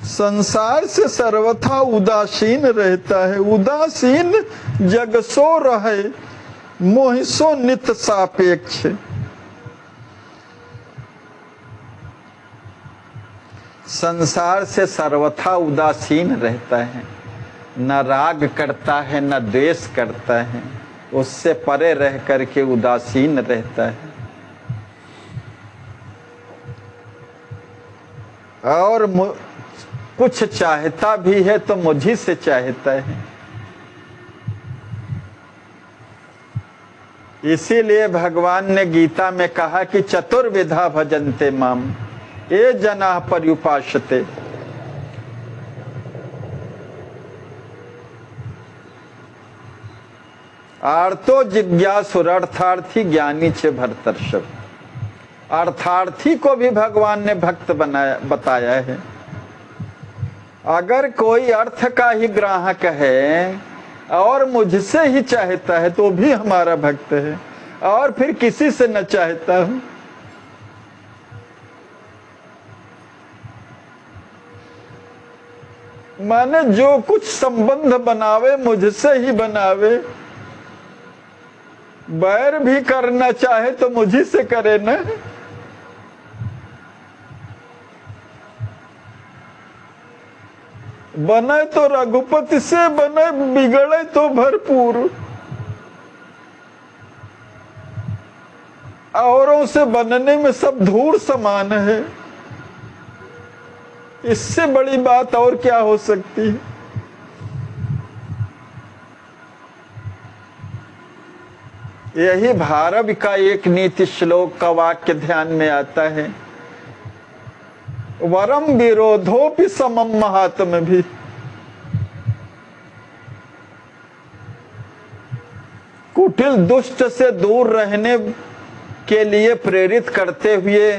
A: संसार से सर्वथा उदासीन रहता है। उदासीन जग सो रहे, मोहि सो नित सापेक्ष। संसार से सर्वथा उदासीन रहता है, न राग करता है न द्वेष करता है। उससे परे रह करके उदासीन रहता है। और कुछ चाहता भी है तो मुझी से चाहता है। इसीलिए भगवान ने गीता में कहा कि चतुर्विधा भजन्ते माम ये जना पर्युपासते। आर्तो जिज्ञासुर अर्थार्थी ज्ञानी चे भरतर्षभ। अर्थार्थी को भी भगवान ने भक्त बताया है। अगर कोई अर्थ का ही ग्राहक है और मुझसे ही चाहता है तो भी हमारा भक्त है, और फिर किसी से न चाहता हूं। माने जो कुछ संबंध बनावे मुझसे ही बनावे। बैर भी करना चाहे तो मुझी से करे ना। बने तो रघुपति से, बने बिगड़े तो भरपूर। औरों से बनने में सब धूल समान है, इससे बड़ी बात और क्या हो सकती है। यही भारव का एक नीति श्लोक का वाक्य ध्यान में आता है, वरम विरोधोपि समम महात्म भी। कुटिल दुष्ट से दूर रहने के लिए प्रेरित करते हुए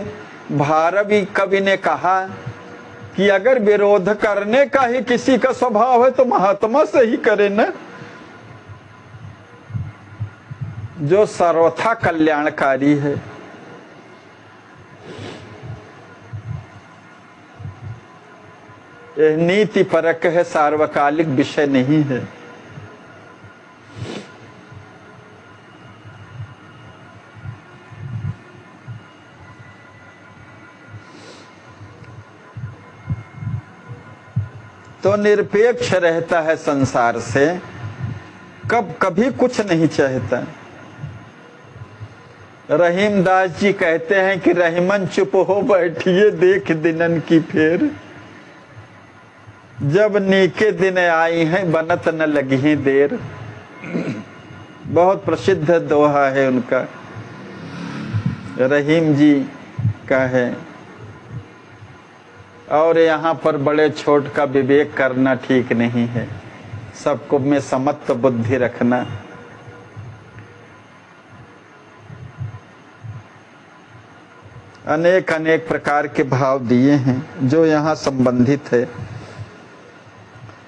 A: भारवी कवि ने कहा कि अगर विरोध करने का ही किसी का स्वभाव है तो महात्मा से ही करे न, जो सर्वथा कल्याणकारी है। यह नीति परक है, सार्वकालिक विषय नहीं है। तो निरपेक्ष रहता है संसार से, कभी कुछ नहीं चाहता। रहीमदास जी कहते हैं कि रहीमन चुप हो बैठिए देख दिनन की फेर, जब नीके दिन आई हैं बनत न लगी है देर। बहुत प्रसिद्ध दोहा है उनका, रहीम जी का है। और यहाँ पर बड़े छोट का विवेक करना ठीक नहीं है, सबको में समत्व बुद्धि रखना। अनेक अनेक प्रकार के भाव दिए हैं जो यहाँ संबंधित है।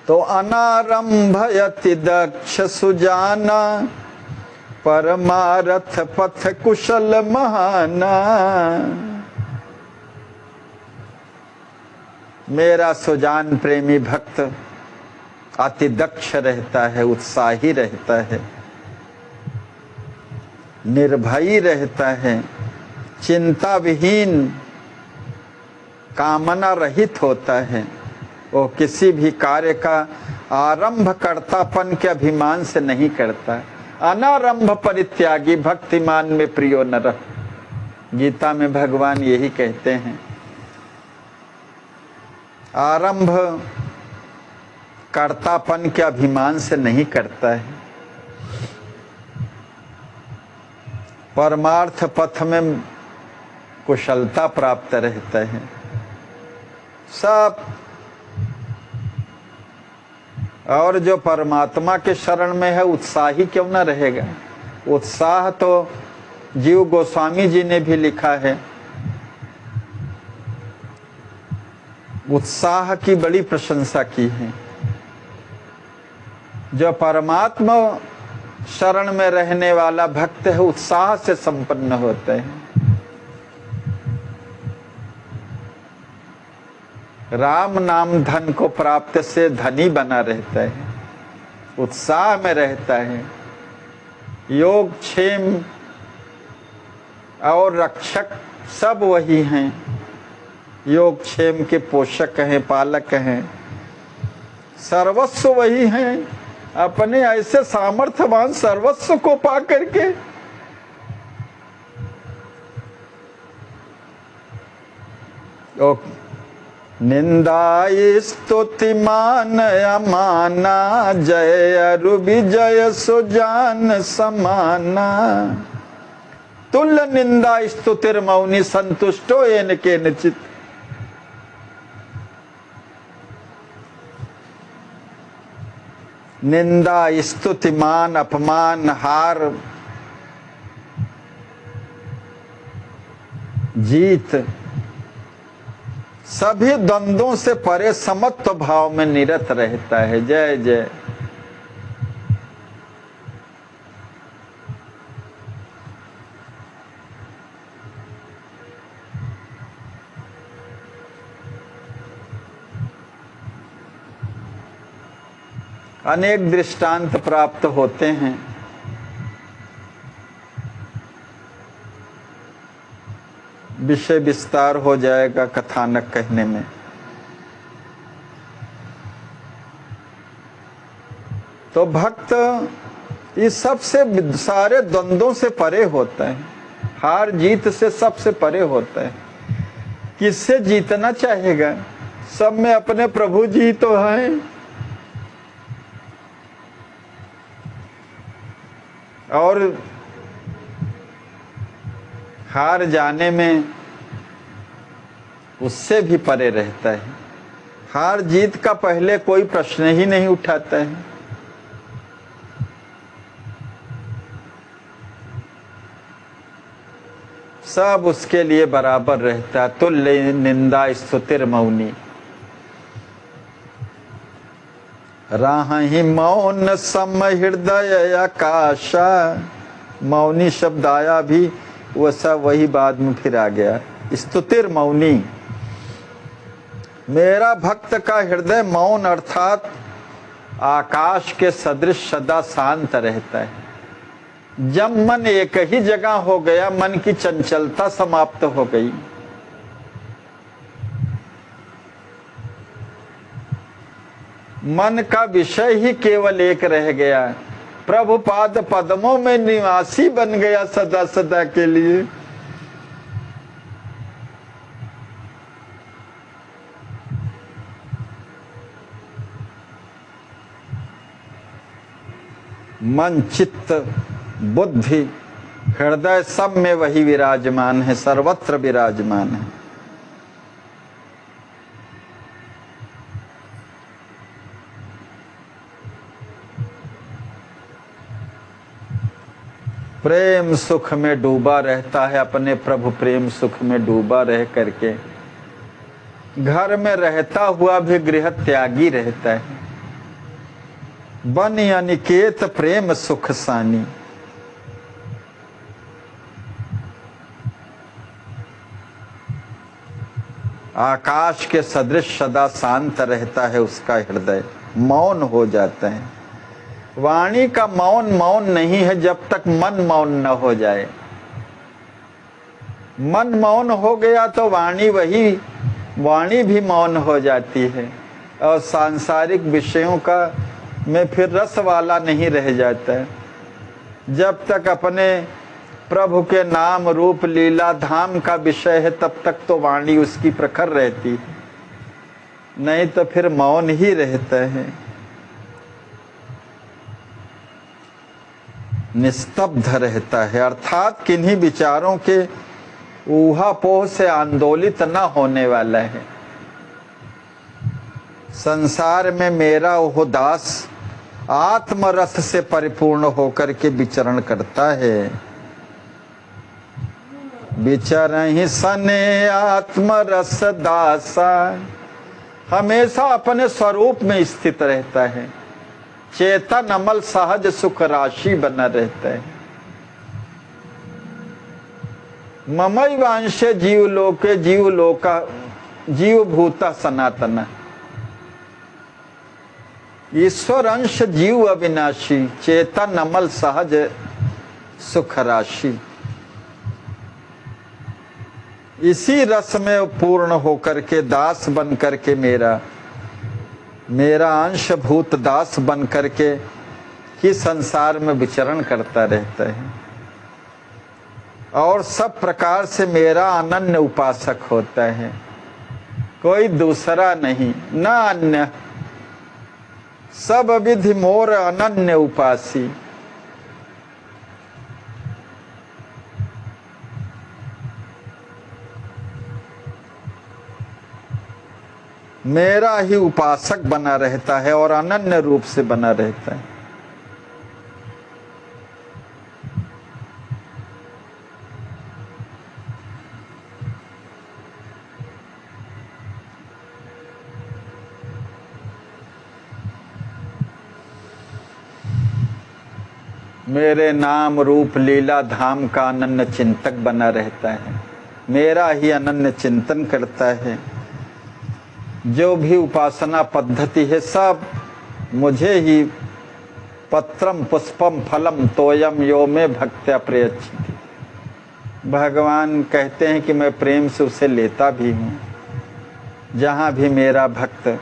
A: तो अनारंभयति दक्ष सुजाना, परमारथ पथ कुशल महाना। मेरा सुजान प्रेमी भक्त अति दक्ष रहता है, उत्साही रहता है, निर्भयी रहता है, चिंता विहीन, कामना रहित होता है। वो किसी भी कार्य का आरंभ कर्तापन के अभिमान से नहीं करता। अनारंभ परित्यागी भक्तिमान में प्रियो नरः, गीता में भगवान यही कहते हैं। आरंभ कर्तापन के अभिमान से नहीं करता है। परमार्थ पथ में कुशलता प्राप्त रहता है। सब और जो परमात्मा के शरण में है उत्साही क्यों न रहेगा। उत्साह तो जीव गोस्वामी जी ने भी लिखा है, उत्साह की बड़ी प्रशंसा की है। जो परमात्मा शरण में रहने वाला भक्त है उत्साह से संपन्न होते हैं। राम नाम धन को प्राप्त से धनी बना रहता है, उत्साह में रहता है। योग क्षेम और रक्षक सब वही हैं, योग क्षेम के पोषक हैं, पालक हैं, सर्वस्व वही हैं। अपने ऐसे सामर्थ्यवान सर्वस्व को पा करके निंदा स्तुति मान अमाना, जय अरु विजय सुजान समाना। तुल्य निंदा स्तुतिर मौनि, संतुष्टो येन केनचित्। निंदा स्तुति मान अपमान हार जीत सभी द्वंद्वों से परे समत्व भाव में निरत रहता है। जय जय। अनेक दृष्टांत प्राप्त होते हैं। विषय विस्तार हो जाएगा कथानक कहने में। तो भक्त इस सबसे सारे द्वंद्वों से परे होता है, हार जीत से सबसे परे होता है। किससे जीतना चाहेगा? सब में अपने प्रभु जी तो हैं। और हार जाने में उससे भी परे रहता है। हार जीत का पहले कोई प्रश्न ही नहीं उठाता है। सब उसके लिए बराबर रहता है। तुल्य निंदा स्तुतिर मौनी, राहि मौन सम हृदय आकाशा। मौनी शब्द आया भी वो सब वही बाद में फिर आ गया। स्तुतिर मौनी, मेरा भक्त का हृदय मौन अर्थात आकाश के सदृश सदा शांत रहता है। जब मन एक ही जगह हो गया, मन की चंचलता समाप्त हो गई। मन का विषय ही केवल एक रह गया, प्रभु पाद पद्मों में निवासी बन गया सदा सदा के लिए। मन चित्त बुद्धि हृदय सब में वही विराजमान है, सर्वत्र विराजमान है। प्रेम सुख में डूबा रहता है, अपने प्रभु प्रेम सुख में डूबा रह करके घर में रहता हुआ भी गृह त्यागी रहता है। बनि अनिकेत प्रेम सुख सानी, आकाश के सदृश सदा शांत रहता है उसका हृदय, मौन हो जाता है। वाणी का मौन मौन नहीं है जब तक मन मौन न हो जाए। मन मौन हो गया तो वाणी भी मौन हो जाती है और सांसारिक विषयों का में फिर रस वाला नहीं रह जाता है। जब तक अपने प्रभु के नाम रूप लीला धाम का विषय है तब तक तो वाणी उसकी प्रखर रहती है, नहीं तो फिर मौन ही रहता है, निस्तब्ध रहता है। अर्थात किन्हीं विचारों के ऊहापोह से आंदोलित न होने वाला है। संसार में मेरा ओह दास आत्मरस से परिपूर्ण होकर के विचरण करता है। विचरहि सने आत्मरस दासा, हमेशा अपने स्वरूप में स्थित रहता है। चेतन अमल सहज सुख राशि बना रहता है। ममई वांशे जीवलोके जीवलोका जीवभूता सनातना, ईश्वर अंश जीव अविनाशी, चेतन अमल सहज सुख राशि। इसी रस में पूर्ण होकर के दास बन करके मेरा अंशभूत दास बन करके ही संसार में विचरण करता रहता है और सब प्रकार से मेरा अनन्य उपासक होता है, कोई दूसरा नहीं, न अन्य। सब विधि मोर अनन्य उपासी। मेरा ही उपासक बना रहता है और अनन्य रूप से बना रहता है। मेरे नाम रूप लीला धाम का अनन्य चिंतक बना रहता है, मेरा ही अनन्य चिंतन करता है। जो भी उपासना पद्धति है सब मुझे ही, पत्रम पुष्पम फलम तोयम यो में भक्त्या प्रयच्छति। भगवान कहते हैं कि मैं प्रेम से उसे लेता भी हूँ। जहाँ भी मेरा भक्त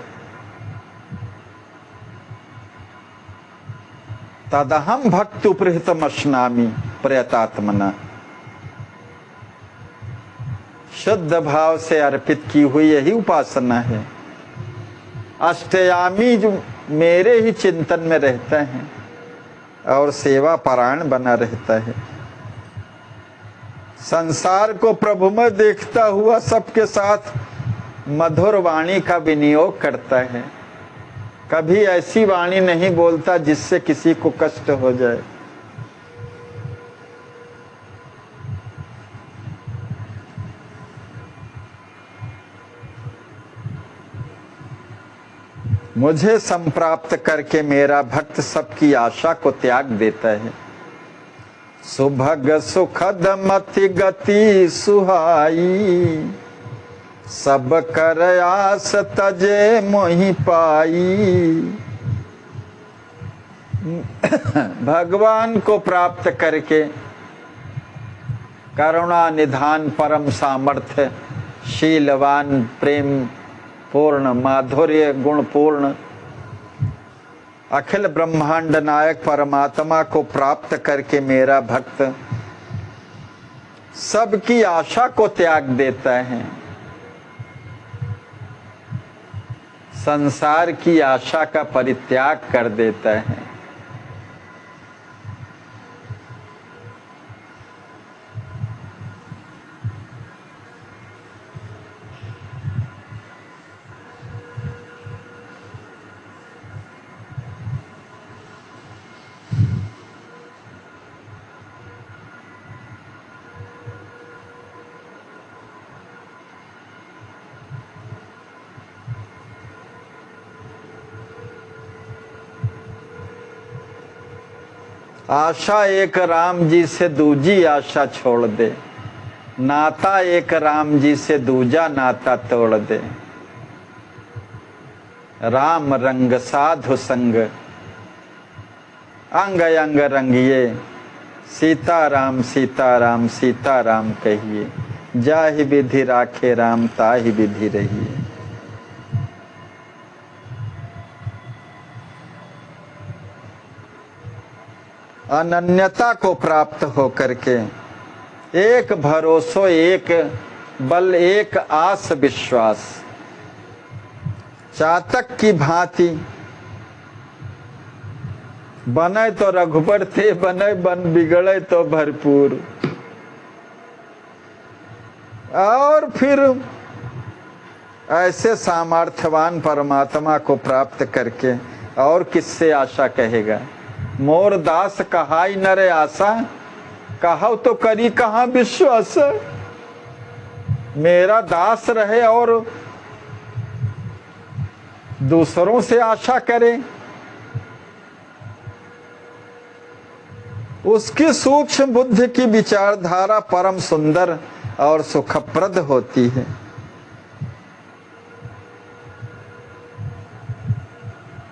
A: तदहम भक्ति उपृहितमश्नामि प्रयतात्मना। शुद्ध भाव से अर्पित की हुई यही उपासना है। अष्टयामी जो मेरे ही चिंतन में रहता है और सेवा परायण बना रहता है, संसार को प्रभु में देखता हुआ सबके साथ मधुर वाणी का विनियोग करता है, कभी ऐसी वाणी नहीं बोलता जिससे किसी को कष्ट हो जाए। मुझे संप्राप्त करके मेरा भक्त सबकी आशा को त्याग देता है। सुभग सुखद मति गति सुहाई, सब कर आस तजे मोहि पाई। भगवान को प्राप्त करके करुणा निधान परम सामर्थ्य शीलवान प्रेम पूर्ण माधुर्य गुण पूर्ण अखिल ब्रह्मांड नायक परमात्मा को प्राप्त करके मेरा भक्त सबकी आशा को त्याग देता है, संसार की आशा का परित्याग कर देता है। आशा एक राम जी से दूजी आशा छोड़ दे, नाता एक राम जी से दूजा नाता तोड़ दे। राम रंग साधु संग अंग अंग रंगिए, सीता राम सीता राम कहिए। जाहि विधि राखे राम ताहि विधि रहिए। अनन्यता को प्राप्त होकर के एक भरोसो एक बल एक आस विश्वास, चातक की भांति बने तो रघुबर थे, बने बन बिगड़े तो भरपूर। और फिर ऐसे सामर्थ्यवान परमात्मा को प्राप्त करके और किससे आशा कहेगा। मोर दास कहाई नर आशा, कहो तो करी कहाँ विश्वास। मेरा दास रहे और दूसरों से आशा करे। उसकी सूक्ष्म बुद्धि की विचारधारा परम सुंदर और सुखप्रद होती है।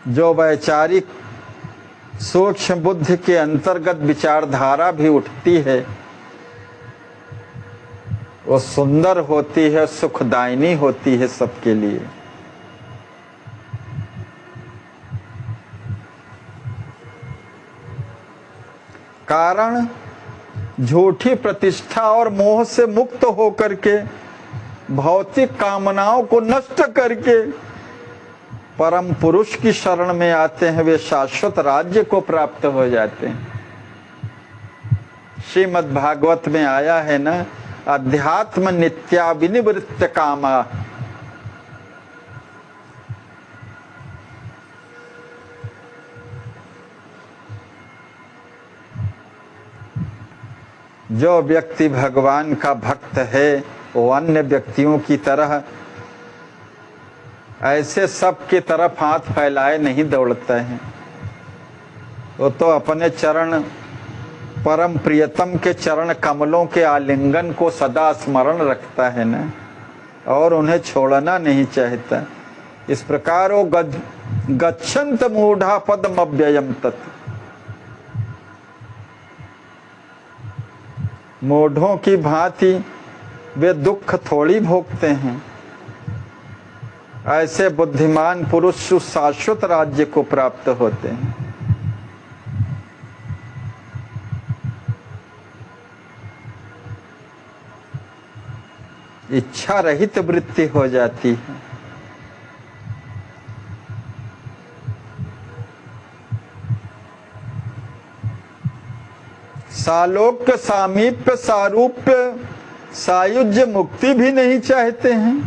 A: जो वैचारिक सूक्ष्म बुद्धि के अंतर्गत विचारधारा भी उठती है, वो सुंदर होती है, सुखदायिनी होती है सबके लिए। कारण झूठी प्रतिष्ठा और मोह से मुक्त होकर के भौतिक कामनाओं को नष्ट करके परम पुरुष की शरण में आते हैं, वे शाश्वत राज्य को प्राप्त हो जाते हैं। श्रीमद् भागवत में आया है ना, अध्यात्म नित्या विनिवृत्त कामा। जो व्यक्ति भगवान का भक्त है वो अन्य व्यक्तियों की तरह ऐसे सब की तरफ हाथ फैलाए नहीं दौड़ता है। वो तो अपने चरण परम प्रियतम के चरण कमलों के आलिंगन को सदा स्मरण रखता है ना, और उन्हें छोड़ना नहीं चाहता। इस प्रकार वो गच्छन्त मूढ़ा पद्मव्ययम तत्। मूढ़ों की भांति वे दुख थोड़ी भोगते हैं। ऐसे बुद्धिमान पुरुष शाश्वत राज्य को प्राप्त होते हैं। इच्छा रहित वृत्ति हो जाती है। सालोक्य, सामीप्य, सारूप्य, सायुज्य मुक्ति भी नहीं चाहते हैं।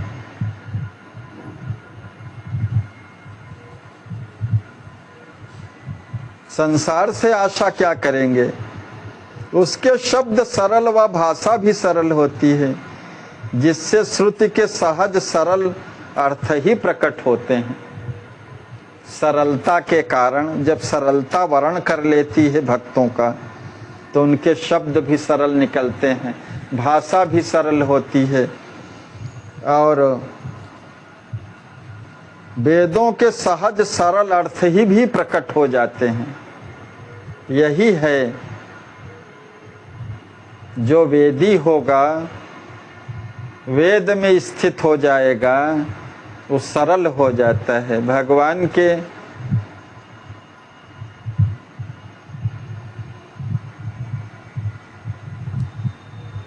A: संसार से आशा क्या करेंगे? उसके शब्द सरल व भाषा भी सरल होती है, जिससे श्रुति के सहज सरल अर्थ ही प्रकट होते हैं। सरलता के कारण जब सरलता वर्ण कर लेती है भक्तों का, तो उनके शब्द भी सरल निकलते हैं, भाषा भी सरल होती है, और वेदों के सहज सरल अर्थ ही भी प्रकट हो जाते हैं। यही है, जो वेदी होगा, वेद में स्थित हो जाएगा, वो सरल हो जाता है। भगवान के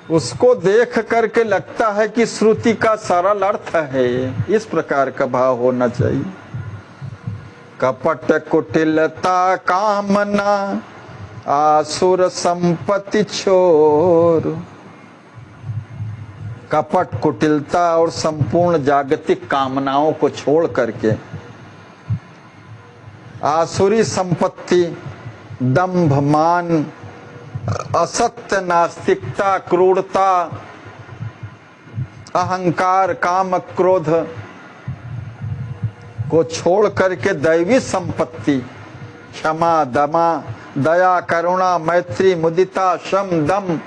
A: उसको देख करके लगता है कि श्रुति का सरल अर्थ है, इस प्रकार का भाव होना चाहिए। कपट कुटिलता कामना आसुर संपत्ति छोर। कपट, कुटिलता और संपूर्ण जागतिक कामनाओं को छोड़ करके आसुरी संपत्ति, दंभ, मान, असत्य, नास्तिकता, क्रूरता, अहंकार, काम, क्रोध को छोड़ करके दैवी संपत्ति, क्षमा, दमा, दया, करुणा, मैत्री, मुदिता, शम, दम,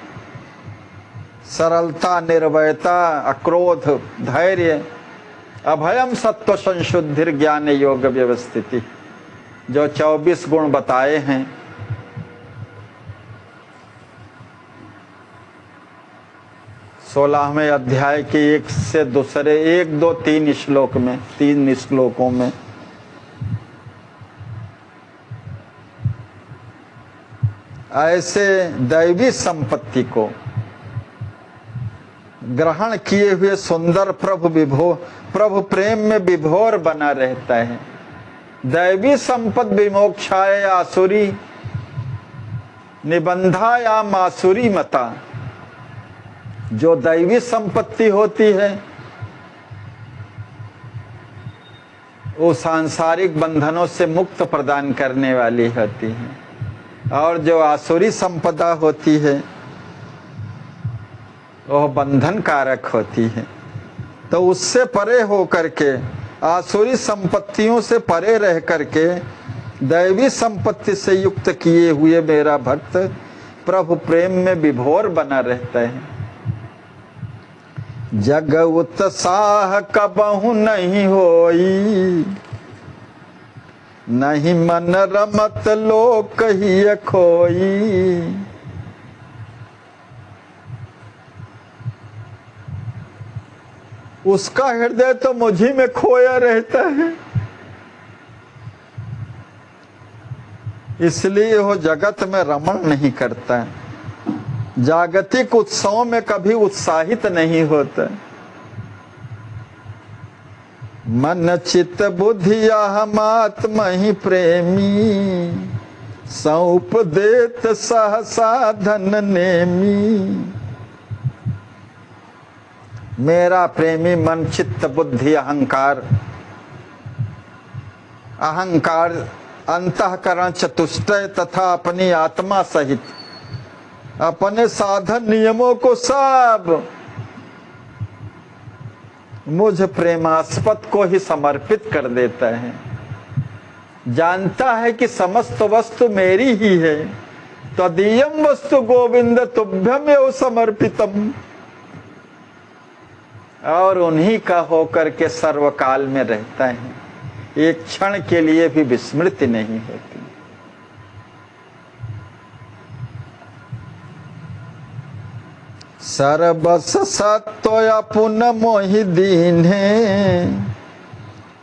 A: सरलता, निर्भयता, अक्रोध, धैर्य, अभयम, सत्व, संशुद्धि, ज्ञान, योग, व्यवस्थिति, जो 24 गुण बताए हैं, सोलहवें अध्याय के एक से दूसरे 1, 2, 3 श्लोक में, 3 श्लोकों में ऐसे दैवी संपत्ति को ग्रहण किए हुए सुंदर प्रभु प्रेम में विभोर बना रहता है। दैवी संपद विमोक्षाय आसुरी निबंधा या मासुरी मता। जो दैवी संपत्ति होती है वो सांसारिक बंधनों से मुक्त प्रदान करने वाली होती है, और जो आसुरी संपदा होती है वह बंधन कारक होती है। तो उससे परे हो करके, आसुरी संपत्तियों से परे रह करके दैवी संपत्ति से युक्त किए हुए मेरा भक्त प्रभु प्रेम में विभोर बना रहता है। जग उत्साह कबहु नहीं होई, नहीं मन रमत लोक ही खोई। उसका हृदय तो मुझी में खोया रहता है, इसलिए वो जगत में रमण नहीं करता, जागतिक उत्सवों में कभी उत्साहित नहीं होता। मन चित्त बुद्धि हम आत्मा ही प्रेमी, सौंप देत सहसा धन नेमी। मेरा प्रेमी मन, चित्त, बुद्धि, अहंकार, अंतःकरण, चतुष्टय तथा अपनी आत्मा सहित अपने साधन नियमों को सब मुझ प्रेमास्पद को ही समर्पित कर देता है। जानता है कि समस्त वस्तु मेरी ही है। तदीयम वस्तु गोविंद तुभ्यम एव समर्पितम। और उन्हीं का होकर के सर्वकाल में रहता है, एक क्षण के लिए भी विस्मृति नहीं होती। सर्वस सत्व अपुन मोहि दीन्हे,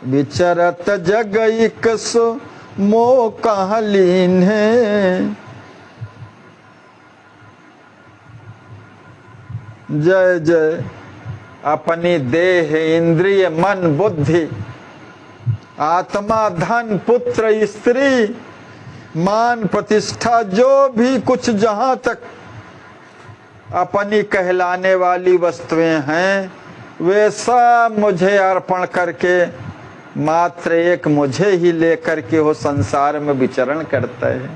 A: विचरत जग इक सो मोह कहाँ लीन्हे। जय जय अपनी देह इंद्रिय मन बुद्धि आत्मा धन पुत्र स्त्री मान प्रतिष्ठा जो भी कुछ जहां तक अपनी कहलाने वाली वस्तुएं हैं वे सब मुझे अर्पण करके मात्र एक मुझे ही लेकर के वो संसार में विचरण करता है।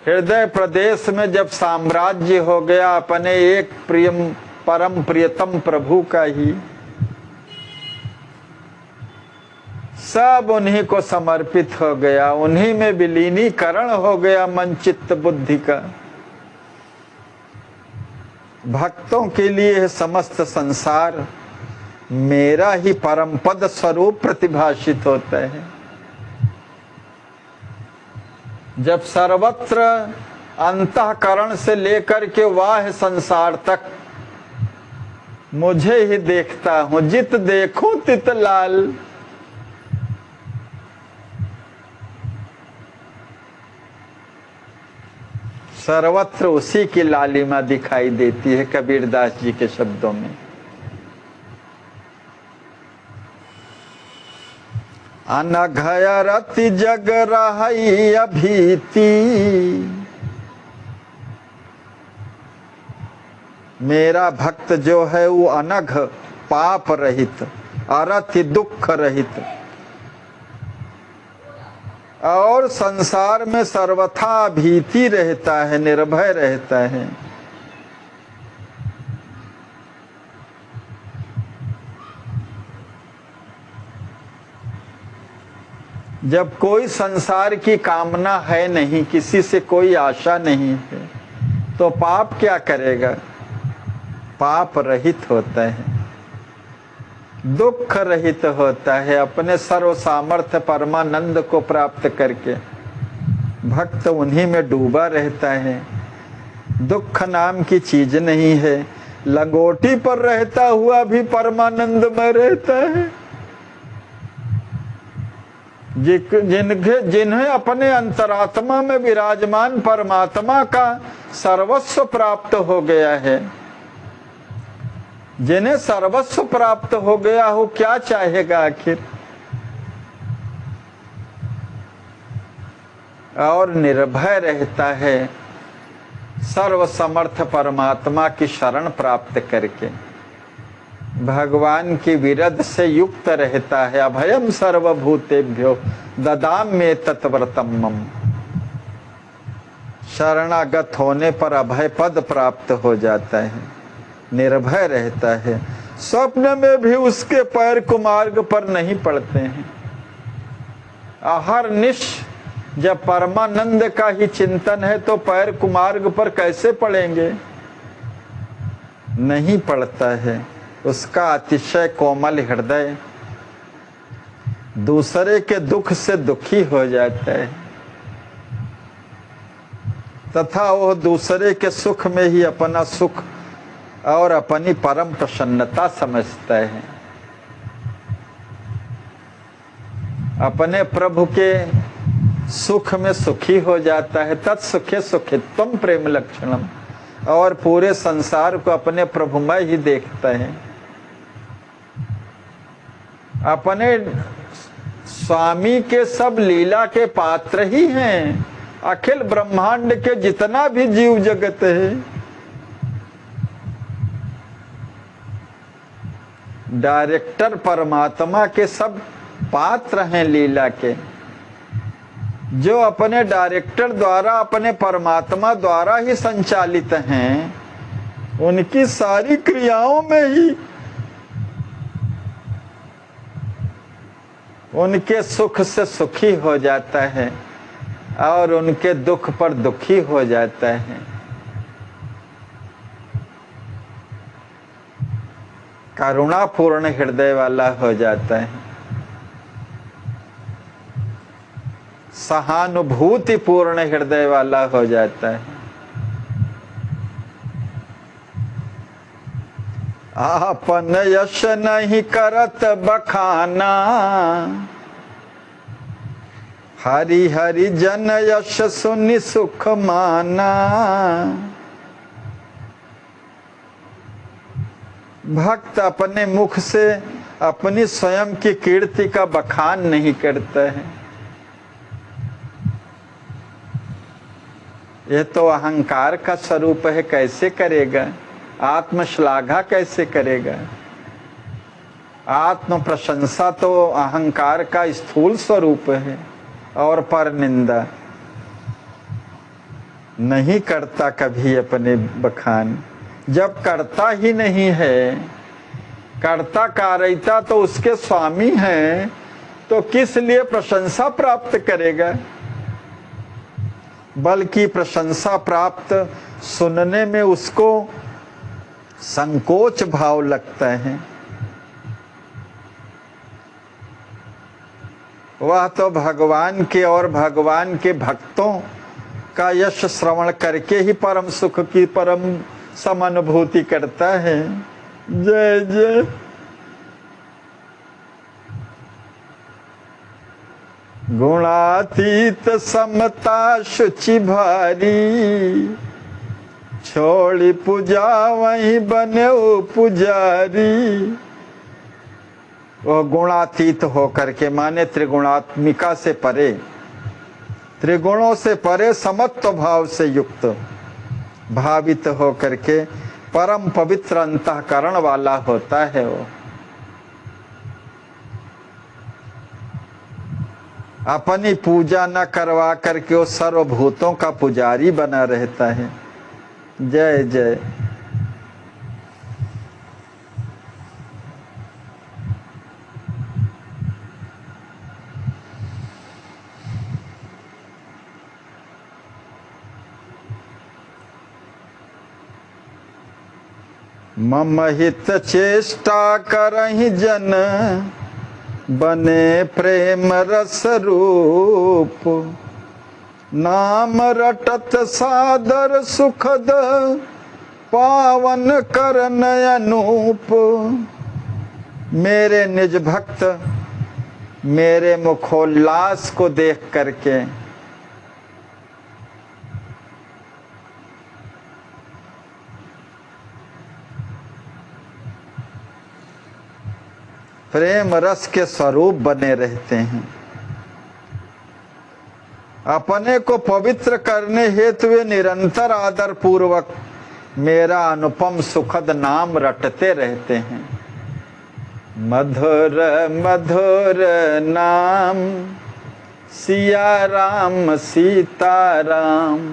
A: हृदय प्रदेश में जब साम्राज्य हो गया अपने एक प्रियम परम प्रियतम प्रभु का ही, सब उन्हीं को समर्पित हो गया, उन्हीं में विलीनीकरण हो गया मन चित्त बुद्धि का। भक्तों के लिए समस्त संसार मेरा ही परम पद स्वरूप प्रतिभाषित होता है। जब सर्वत्र अंतःकरण से लेकर के वाह संसार तक मुझे ही देखता हूं, जित देखूं तित लाल। सर्वत्र उसी की लालिमा दिखाई देती है कबीरदास जी के शब्दों में। अनघय रति जग रही अभीति, मेरा भक्त जो है वो अनघ पाप रहित अरति दुख रहित और संसार में सर्वथा भीति रहता है, निर्भय रहता है। जब कोई संसार की कामना है नहीं, किसी से कोई आशा नहीं है, तो पाप क्या करेगा? पाप रहित होता है, दुख रहित होता है। अपने सर्व सामर्थ्य परमानंद को प्राप्त करके भक्त उन्हीं में डूबा रहता है। दुख नाम की चीज नहीं है, लंगोटी पर रहता हुआ भी परमानंद में रहता है। जिन्हें अपने अंतरात्मा में विराजमान परमात्मा का सर्वस्व प्राप्त हो गया है, जिन्हें सर्वस्व प्राप्त हो गया हो, क्या चाहेगा आखिर? और निर्भय रहता है सर्व समर्थ परमात्मा की शरण प्राप्त करके, भगवान की विरध से युक्त रहता है। अभयम सर्वभूतेभ्यो ददाम्ये तत्व्रतम मम। शरणागत होने पर अभय पद प्राप्त हो जाता है, निर्भय रहता है। स्वप्न में भी उसके पैर कुमार्ग पर नहीं पड़ते हैं। अहरनिश जब परमानंद का ही चिंतन है तो पैर कुमार्ग पर कैसे पड़ेंगे? नहीं पड़ता है। उसका अतिशय कोमल हृदय दूसरे के दुख से दुखी हो जाता है तथा वह दूसरे के सुख में ही अपना सुख और अपनी परम प्रसन्नता समझता है। अपने प्रभु के सुख में सुखी हो जाता है। तत्सुखे सुखित्वम प्रेम लक्षणम। और पूरे संसार को अपने प्रभुमय ही देखता है। अपने स्वामी के सब लीला के पात्र ही हैं। अखिल ब्रह्मांड के जितना भी जीव जगत है, डायरेक्टर परमात्मा के सब पात्र हैं लीला के, जो अपने डायरेक्टर द्वारा, अपने परमात्मा द्वारा ही संचालित हैं। उनकी सारी क्रियाओं में ही उनके सुख से सुखी हो जाता है और उनके दुख पर दुखी हो जाता है। करुणापूर्ण हृदय वाला हो जाता है, सहानुभूति पूर्ण हृदय वाला हो जाता है। आपन यश नहीं करत बखाना, हरि हरि जन यश सुनि सुख माना। भक्त अपने मुख से अपनी स्वयं की कीर्ति का बखान नहीं करता है। यह तो अहंकार का स्वरूप है, कैसे करेगा? आत्मश्लाघा कैसे करेगा? आत्म प्रशंसा तो अहंकार का स्थूल स्वरूप है और पर निंदा नहीं करता कभी अपने बखान। जब करता ही नहीं है, करता कारयिता तो उसके स्वामी हैं, तो किस लिए प्रशंसा प्राप्त करेगा? बल्कि प्रशंसा प्राप्त सुनने में उसको संकोच भाव लगता है। वह तो भगवान के और भगवान के भक्तों का यश श्रवण करके ही परम सुख की परम समानुभूति करता है। जय जय। गुणातीत समता शुचि भारी, छोड़ी पूजा वहीं बने पुजारी। वह गुणातीत होकर के माने त्रिगुणात्मिका से परे, त्रिगुणों से परे समत्व भाव से युक्त, भावित होकर के परम पवित्र अंतःकरण वाला होता है। वो अपनी पूजा न करवा करके वो सर्वभूतों का पुजारी बना रहता है। जय जय। मम हित चेष्टा करहि जन, बने प्रेम रस रूप। नाम रटत सादर सुखद, पावन करन अनूप। मेरे निज भक्त मेरे मुखोल्लास को देख करके प्रेम रस के स्वरूप बने रहते हैं। अपने को पवित्र करने हेतु वे निरंतर आदर पूर्वक मेरा अनुपम सुखद नाम रटते रहते हैं। मधुर मधुर नाम सिया राम सीता राम,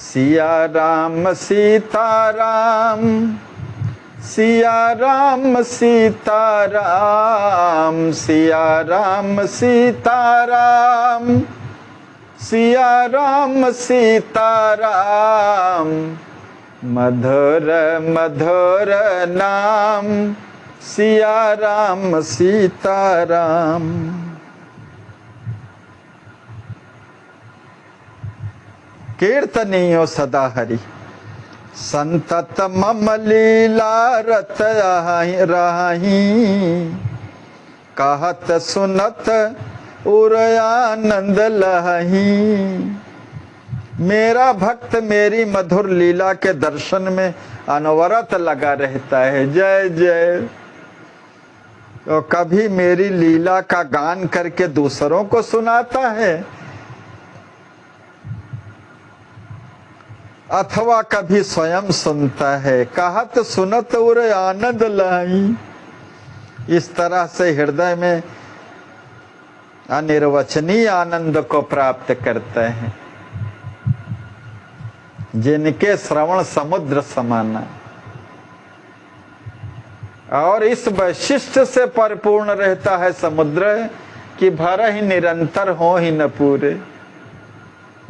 A: सिया राम सीता राम, सिया राम सीता राम, सिया राम सीता राम, सिया राम सीता राम। मधुर मधुर नाम सिया राम सीता राम। कीर्तनियो सदा हरि, संतत मम लीला रत राही। कहत सुनत उर आनंद लही। मेरा भक्त मेरी मधुर लीला के दर्शन में अनवरत लगा रहता है। जय जय। तो कभी मेरी लीला का गान करके दूसरों को सुनाता है, अथवा कभी स्वयं सुनता है। कहत सुनत उर आनंद लाई। इस तरह से हृदय में अनिर्वचनीय आनंद को प्राप्त करते हैं। जिनके श्रवण समुद्र समाना, और इस वैशिष्ट से परिपूर्ण रहता है समुद्र कि भर ही निरंतर हो ही न पूरे।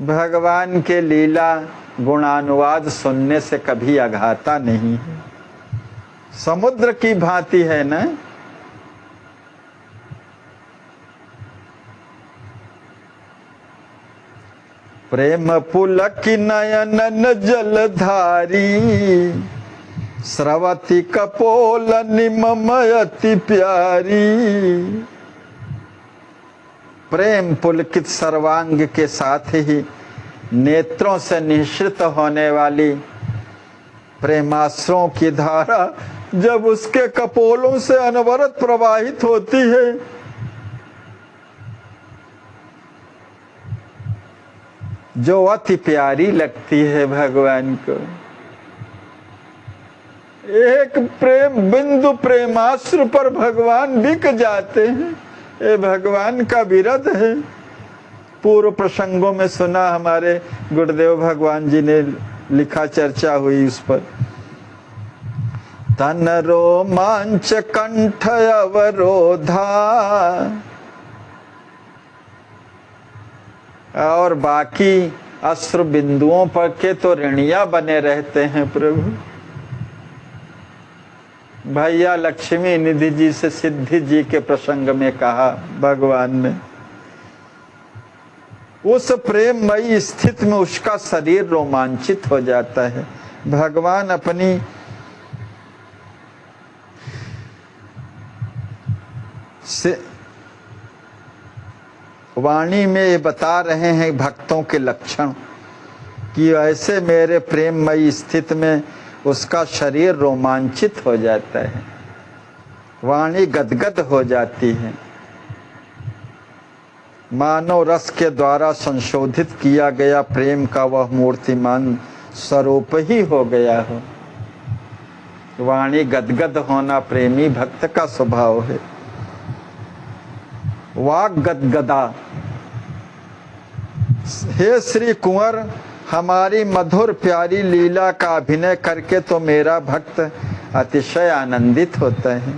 A: भगवान के लीला गुणानुवाद सुनने से कभी अघाता नहीं है। समुद्र की भांति है ना। प्रेम पुलक नयन जलधारी, स्रवती कपोल निममयति प्यारी। प्रेम पुलकित सर्वांग के साथ ही नेत्रों से निःसृत होने वाली प्रेमाश्रों की धारा जब उसके कपोलों से अनवरत प्रवाहित होती है, जो अति प्यारी लगती है भगवान को। एक प्रेम बिंदु प्रेमाश्रु पर भगवान बिक जाते हैं। ये भगवान का विरध है। पूर्व प्रसंगों में सुना, हमारे गुरुदेव भगवान जी ने लिखा, चर्चा हुई उस पर। तन रोमांच कंठ अवरोधा, और बाकी अश्रु बिंदुओं पर के तो ऋणिया बने रहते हैं प्रभु। भैया लक्ष्मी निधि जी से सिद्धि जी के प्रसंग में कहा भगवान ने, उस प्रेममयी स्थिति में उसका शरीर रोमांचित हो जाता है। भगवान अपनी वाणी में ये बता रहे हैं भक्तों के लक्षण कि ऐसे मेरे प्रेममयी स्थिति में उसका शरीर रोमांचित हो जाता है, वाणी गदगद हो जाती है, मानव रस के द्वारा संशोधित किया गया प्रेम का वह मूर्तिमान स्वरूप ही हो गया हो। वाणी गदगद होना प्रेमी भक्त का स्वभाव है। वाक गदगदा। हे श्री कुंवर, हमारी मधुर प्यारी लीला का अभिनय करके तो मेरा भक्त अतिशय आनंदित होता है।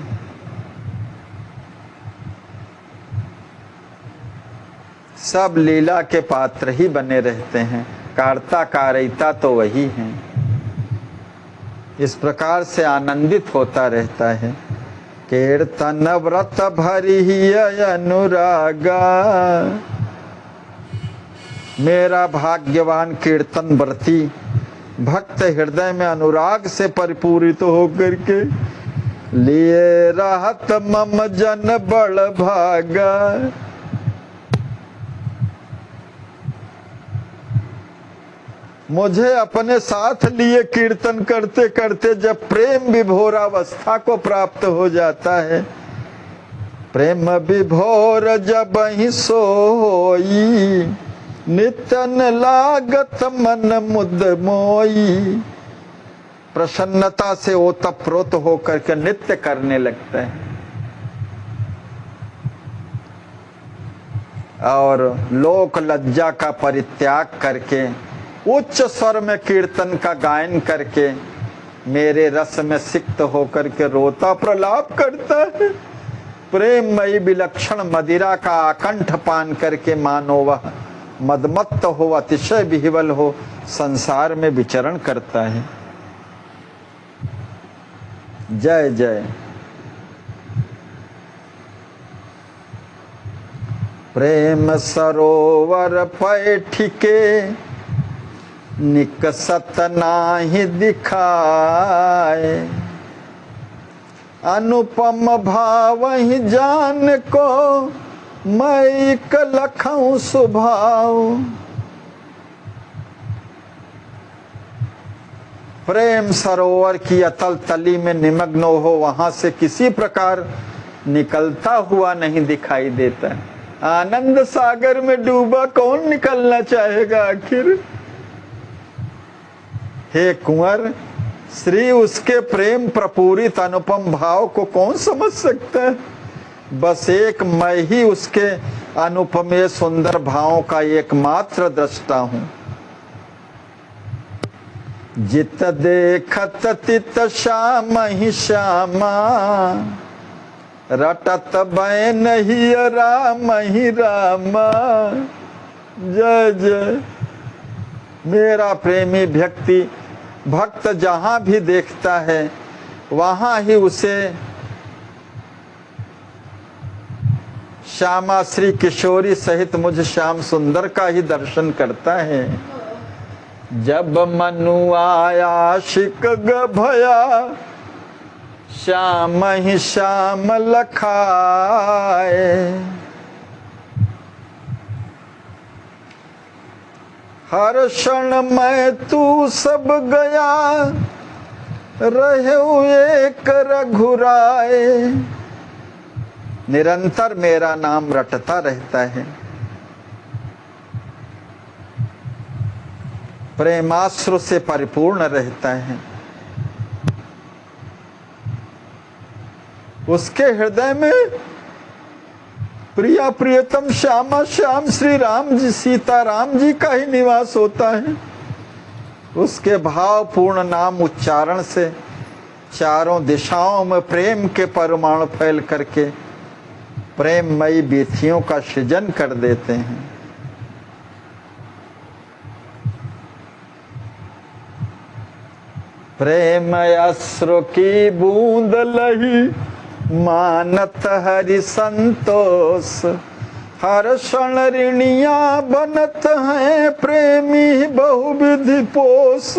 A: सब लीला के पात्र ही बने रहते हैं, कार्ता कारयिता तो वही हैं। इस प्रकार से आनंदित होता रहता है। कीर्तन व्रत भरी अनुरागा, मेरा भाग्यवान कीर्तन व्रती भक्त हृदय में अनुराग से परिपूरित होकर के लिए रहत मम जन बड़ भागा। मुझे अपने साथ लिए कीर्तन करते करते जब प्रेम विभोर अवस्था को प्राप्त हो जाता है, प्रेम विभोर जब ही सोई, नितन लागत मन मुद मोई। प्रसन्नता से ओतप्रोत होकर के नित्य करने लगता है और लोक लज्जा का परित्याग करके उच्च स्वर में कीर्तन का गायन करके मेरे रस में सिक्त होकर के रोता प्रलाप करता है। प्रेममयी विलक्षण मदिरा का आकंठ पान करके मानो वह मदमत्त हो, अतिशय विह्वल हो, संसार में विचरण करता है। जय जय। प्रेम सरोवर पैठिके निकसत नाही दिखाए, अनुपम भाव ही जान को मैं लखऊं सुभाव। प्रेम सरोवर की अतल तली में निमग्न हो, वहां से किसी प्रकार निकलता हुआ नहीं दिखाई देता। आनंद सागर में डूबा कौन निकलना चाहेगा आखिर। हे कुंवर, श्री उसके प्रेम प्रपूरित अनुपम भाव को कौन समझ सकता है। बस एक मैं ही उसके अनुपमेय सुंदर भावों का एकमात्र दृष्टा हूं। जित देखत तित श्याम ही श्यामा, रटत बैन ही राम ही रामा। जय जय। मेरा प्रेमी भक्त जहां भी देखता है वहां ही उसे श्यामा श्री किशोरी सहित मुझ श्याम सुंदर का ही दर्शन करता है। जब मनु आया शिक भया, श्याम ही श्याम लखाए। हर क्षण मैं तू सब गया, रहे एक रघुराए। निरंतर मेरा नाम रटता रहता है। प्रेमाश्रु से परिपूर्ण रहता है। उसके हृदय में प्रिया प्रियतम श्यामा श्याम श्री राम जी सीता राम जी का ही निवास होता है। उसके भावपूर्ण नाम उच्चारण से चारों दिशाओं में प्रेम के परमाणु फैल करके प्रेममयी बेथियों का सृजन कर देते हैं। प्रेम अश्रु की बूंद लही मानत हरि संतोष। हर क्षण ऋणिया बनत हैं प्रेमी बहुविधि पोष।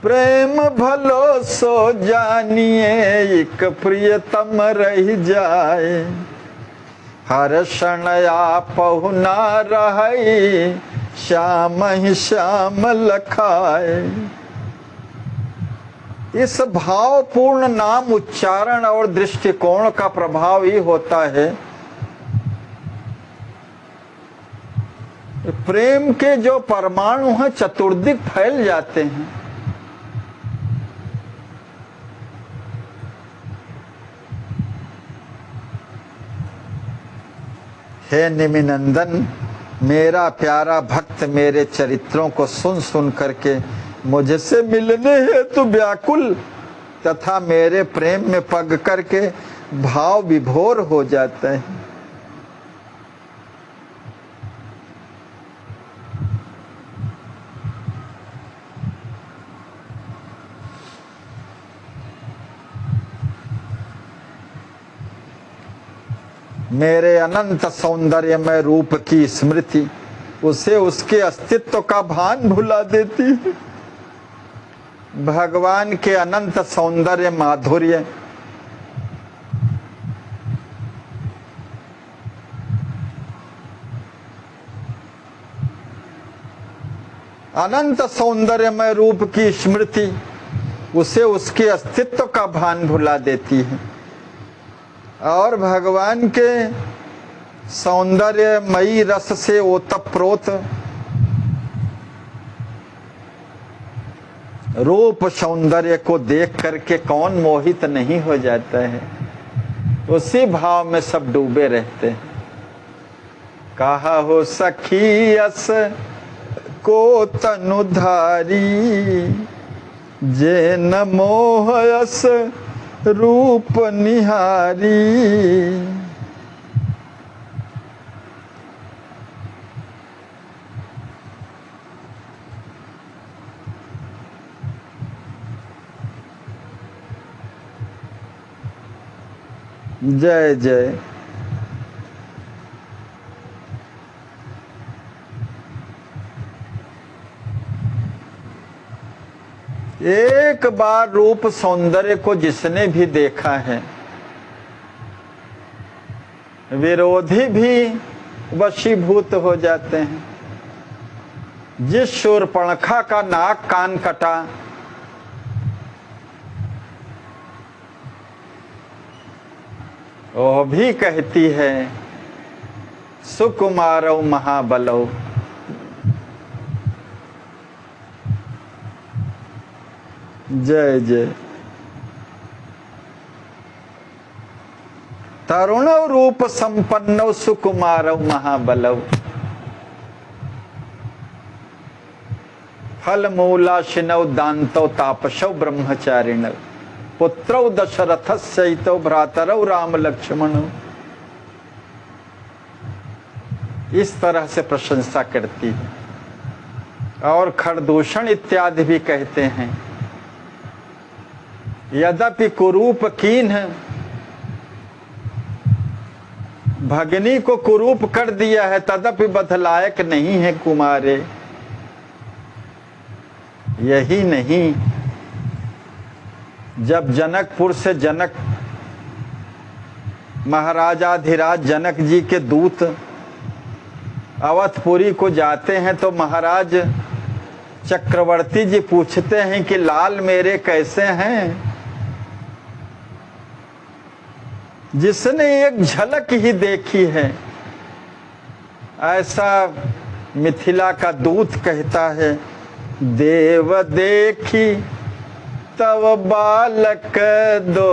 A: प्रेम भलो सो जानिए एक प्रियतम रह जाए। हर क्षण आपहु ना रहे श्याम ही श्याम लखाए। इस भावपूर्ण नाम उच्चारण और दृष्टिकोण का प्रभाव ही होता है प्रेम के जो परमाणु हैं चतुर्दिक फैल जाते हैं। हे निमिनंदन, मेरा प्यारा भक्त मेरे चरित्रों को सुन सुन करके मुझसे मिलने हेतु व्याकुल तथा मेरे प्रेम में पग करके भाव विभोर हो जाता है। मेरे अनंत सौंदर्यमय रूप की स्मृति उसे उसके अस्तित्व का भान भुला देती है। भगवान के अनंत सौंदर्य माधुर्य अनंत सौंदर्यमय रूप की स्मृति उसे उसके अस्तित्व का भान भुला देती है। और भगवान के सौंदर्यमयी रस से ओतप्रोत रूप सौंदर्य को देख करके कौन मोहित नहीं हो जाता है। उसी भाव में सब डूबे रहते हैं। कहा हो सखी अस को तनुधारी जे न मोहयस रूप निहारी। जय जय। एक बार रूप सौंदर्य को जिसने भी देखा है विरोधी भी वशीभूत हो जाते हैं। जिस शूर्पणखा का नाक कान कटा वो भी कहती है सुकुमारौ महाबलौ। जय जय। तरुण रूप संपन्नौ सुकुमारौ महाबलौ। फल मूलाशिनौ दान्तौ तापसौ ब्रह्मचारिणौ। पुत्रौ दशरथस्यैतौ भ्रातरौ राम लक्ष्मणौ। इस तरह से प्रशंसा करती है। और खरदूषण इत्यादि भी कहते हैं यद्यपि कुरूप कीन भगनी को कुरूप कर दिया है तदपि बधलायक नहीं है कुमारे। यही नहीं, जब जनकपुर से जनक महाराजाधिराज जनक जी के दूत अवधपुरी को जाते हैं तो महाराज चक्रवर्ती जी पूछते हैं कि लाल मेरे कैसे हैं। जिसने एक झलक ही देखी है, ऐसा मिथिला का दूत कहता है, देव देखी तव बालक दो,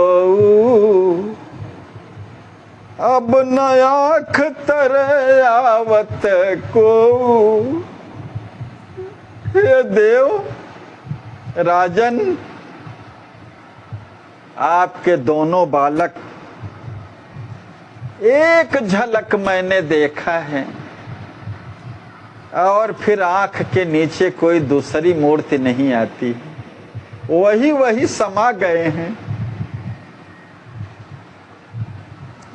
A: अब न आँख तर आवत को। हे देव राजन, आपके दोनों बालक एक झलक मैंने देखा है और फिर आंख के नीचे कोई दूसरी मूर्ति नहीं आती, वही वही समा गए हैं।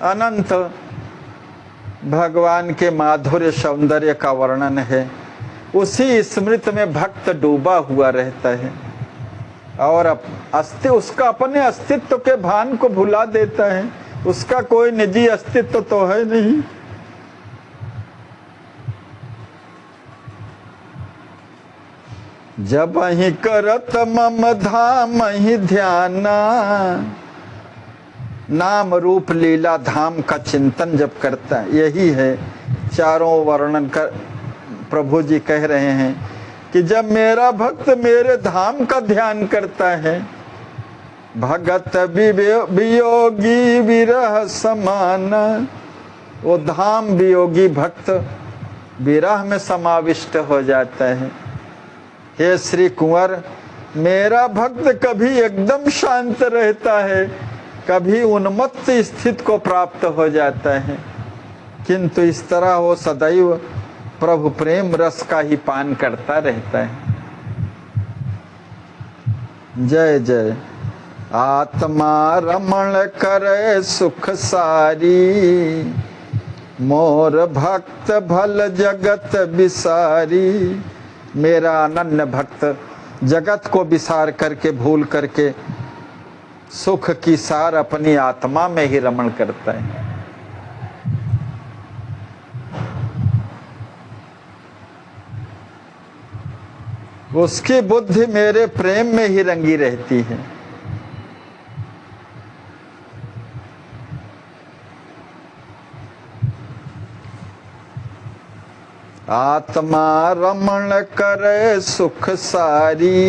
A: अनंत भगवान के माधुर्य सौंदर्य का वर्णन है। उसी स्मृति में भक्त डूबा हुआ रहता है और उसका अपने अस्तित्व के भान को भुला देता है। उसका कोई निजी अस्तित्व तो है नहीं। जब ही करत मम धाम ही ध्याना, नाम रूप लीला धाम का चिंतन जब करता है, यही है चारों वर्णन कर प्रभु जी कह रहे हैं कि जब मेरा भक्त मेरे धाम का ध्यान करता है, भगत वियोगी विरह समान, वो धाम वियोगी भक्त विरह में समाविष्ट हो जाता है। हे श्री कुंवर, मेरा भक्त कभी एकदम शांत रहता है, कभी उन्मत्त स्थिति को प्राप्त हो जाता है, किंतु इस तरह वो सदैव प्रभु प्रेम रस का ही पान करता रहता है। जय जय। आत्मा रमण करे सुख सारी, मोर भक्त भल जगत बिसारी। मेरा अनन्य भक्त जगत को विसार करके भूल करके सुख की सार अपनी आत्मा में ही रमण करता है। उसकी बुद्धि मेरे प्रेम में ही रंगी रहती है। आत्मा रमण करे सुख सारी,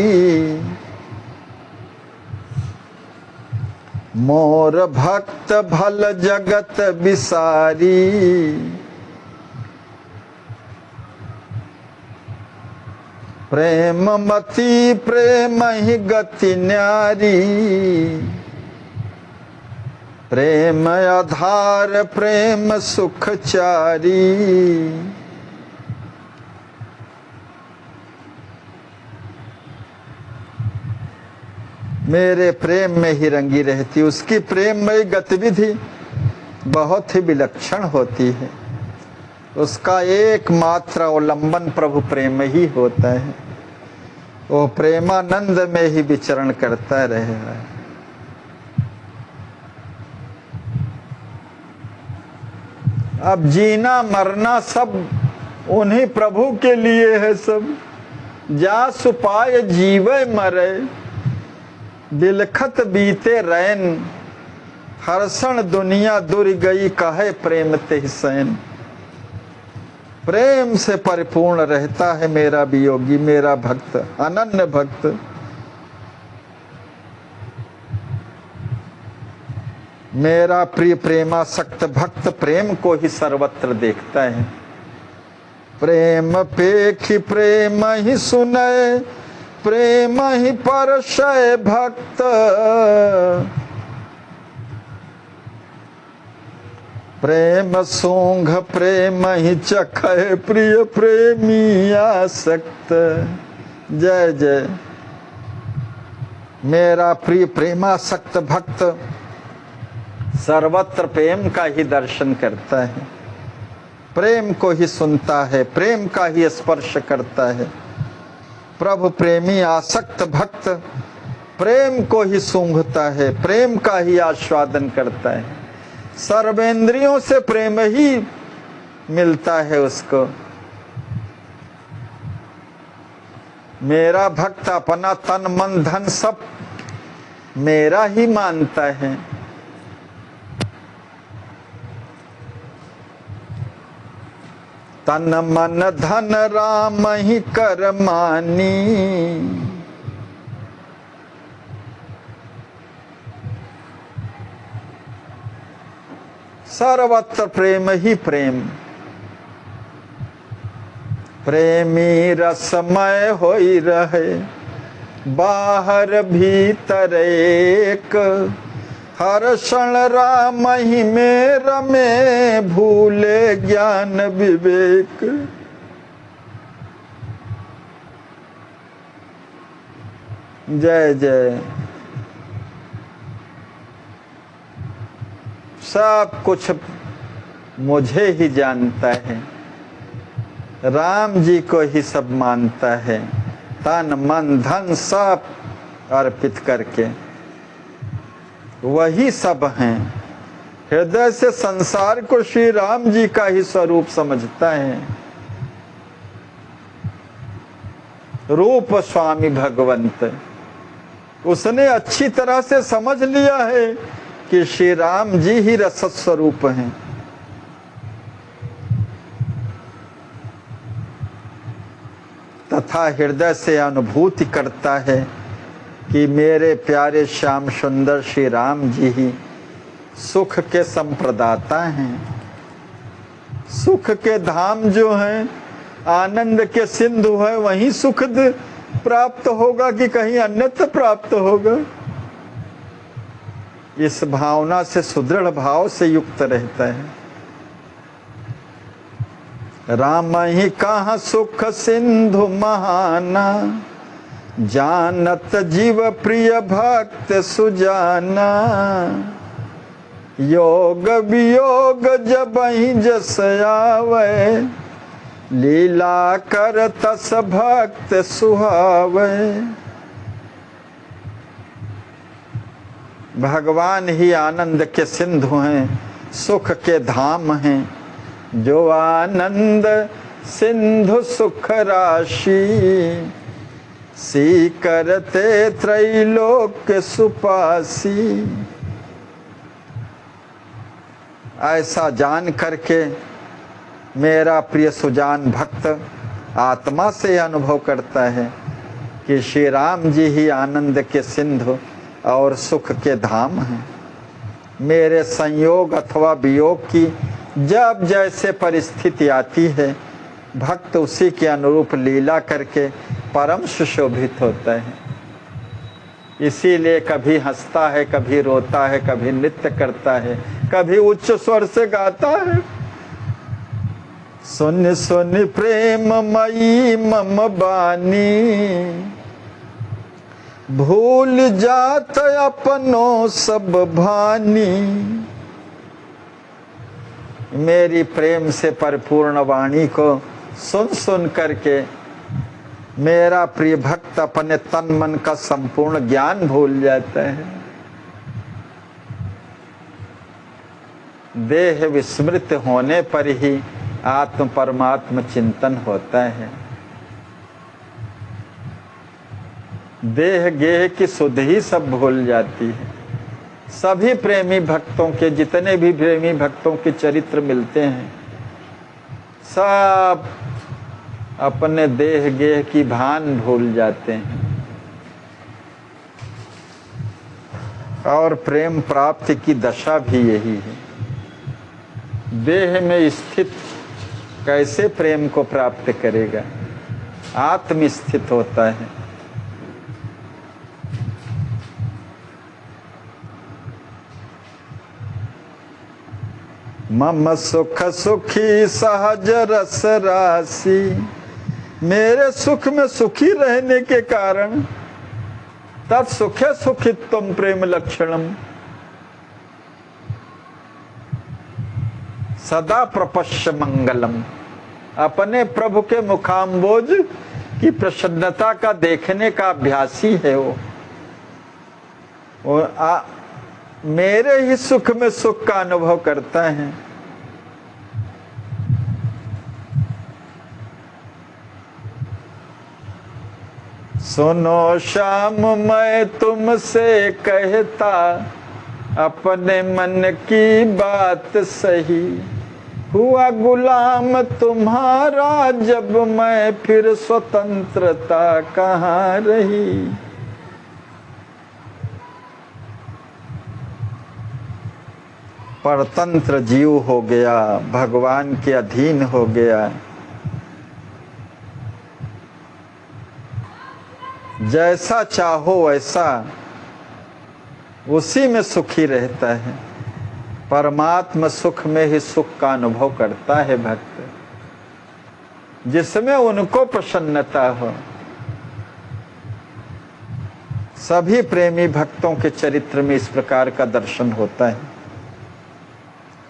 A: मोर भक्त भल जगत बिसारी। प्रेम मति प्रेम ही गति न्यारी, प्रेम आधार प्रेम सुख चारी। मेरे प्रेम में ही रंगी रहती। उसकी प्रेममय गतिविधि बहुत ही विलक्षण होती है। उसका एकमात्र अवलंबन प्रभु प्रेम ही होता है। वो प्रेमानंद में ही विचरण करता रहेगा। अब जीना मरना सब उन्हीं प्रभु के लिए है। सब जा सुपाय जीवे मरे, बिलखत बीते रैन। हर्षण दुनिया दुर गई कहे प्रेम ते सैन। प्रेम से परिपूर्ण रहता है मेरा वियोगी, मेरा भक्त, अनन्य भक्त। मेरा प्रिय प्रेमासक्त भक्त प्रेम को ही सर्वत्र देखता है। प्रेम पेखी प्रेम ही सुने, प्रेम ही परशय भक्त। प्रेम सूंघ प्रेम ही चखे, प्रिय प्रेमी आसक्त। जय जय। मेरा प्रिय प्रेमासक्त भक्त सर्वत्र प्रेम का ही दर्शन करता है, प्रेम को ही सुनता है, प्रेम का ही स्पर्श करता है। प्रभु प्रेमी आसक्त भक्त प्रेम को ही सूंघता है, प्रेम का ही आस्वादन करता है। सर्वेंद्रियों से प्रेम ही मिलता है उसको। मेरा भक्त अपना तन मन धन सब मेरा ही मानता है। तन मन धन राम ही कर मानी, सर्वत्र प्रेम ही प्रेम। प्रेमी रसमय होई रहे बाहर भीतर एक, हर क्षण राम ही में रमे भूले ज्ञान विवेक। जय जय। सब कुछ मुझे ही जानता है, राम जी को ही सब मानता है, तन मन धन सब अर्पित करके वही सब हैं। हृदय से संसार को श्री राम जी का ही स्वरूप समझता है। रूप स्वामी भगवंत, उसने अच्छी तरह से समझ लिया है कि श्री राम जी ही रस स्वरूप हैं। तथा हृदय से अनुभूति करता है कि मेरे प्यारे श्याम सुंदर श्री राम जी ही सुख के संप्रदाता हैं। सुख के धाम जो हैं, आनंद के सिंधु है, वहीं सुख प्राप्त होगा कि कहीं अन्यत्र प्राप्त होगा। इस भावना से सुदृढ़ भाव से युक्त रहता है। राम ही कहाँ सुख सिंधु महाना, जानत जीव प्रिय भक्त सुजाना। योग वियोग जब ही जस आवे, लीला कर तस भक्त सुहावे। भगवान ही आनंद के सिंधु हैं, सुख के धाम हैं। जो आनंद सिंधु सुख राशि, सी करते त्रैलोक सुपासी। ऐसा जान करके मेरा प्रिय सुजान भक्त आत्मा से अनुभव करता है कि श्री राम जी ही आनंद के सिंधु और सुख के धाम हैं। मेरे संयोग अथवा वियोग की जब जैसे परिस्थिति आती है, भक्त उसी के अनुरूप लीला करके परम सुशोभित होता है। इसीलिए कभी हंसता है, कभी रोता है, कभी नृत्य करता है, कभी उच्च स्वर से गाता है। सुन सुन प्रेम मई मम बानी, भूल जात अपनों सब भानी। मेरी प्रेम से परिपूर्ण वाणी को सुन सुन करके मेरा प्रिय भक्त अपने तन मन का संपूर्ण ज्ञान भूल जाता है। देह विस्मृत होने पर ही आत्म परमात्म चिंतन होता है। देह गेह की सुध ही सब भूल जाती है। सभी प्रेमी भक्तों के, जितने भी प्रेमी भक्तों के चरित्र मिलते हैं, सब अपने देह गेह की भान भूल जाते हैं। और प्रेम प्राप्ति की दशा भी यही है। देह में स्थित कैसे प्रेम को प्राप्त करेगा? आत्म स्थित होता है। मम सुख सुखी सहज रस राशि, मेरे सुख में सुखी रहने के कारण तत्सुखे सुखित्वम प्रेम लक्षणम, सदा प्रपश्य मंगलम। अपने प्रभु के मुखाम्बोज की प्रसन्नता का देखने का अभ्यासी है वो। और मेरे ही सुख में सुख का अनुभव करता है। सुनो श्याम मैं तुमसे कहता, अपने मन की बात सही, हुआ गुलाम तुम्हारा जब मैं, फिर स्वतंत्रता कहाँ रही। परतंत्र जीव हो गया, भगवान के अधीन हो गया। जैसा चाहो वैसा उसी में सुखी रहता है। परमात्मा सुख में ही सुख का अनुभव करता है भक्त, जिसमें उनको प्रसन्नता हो। सभी प्रेमी भक्तों के चरित्र में इस प्रकार का दर्शन होता है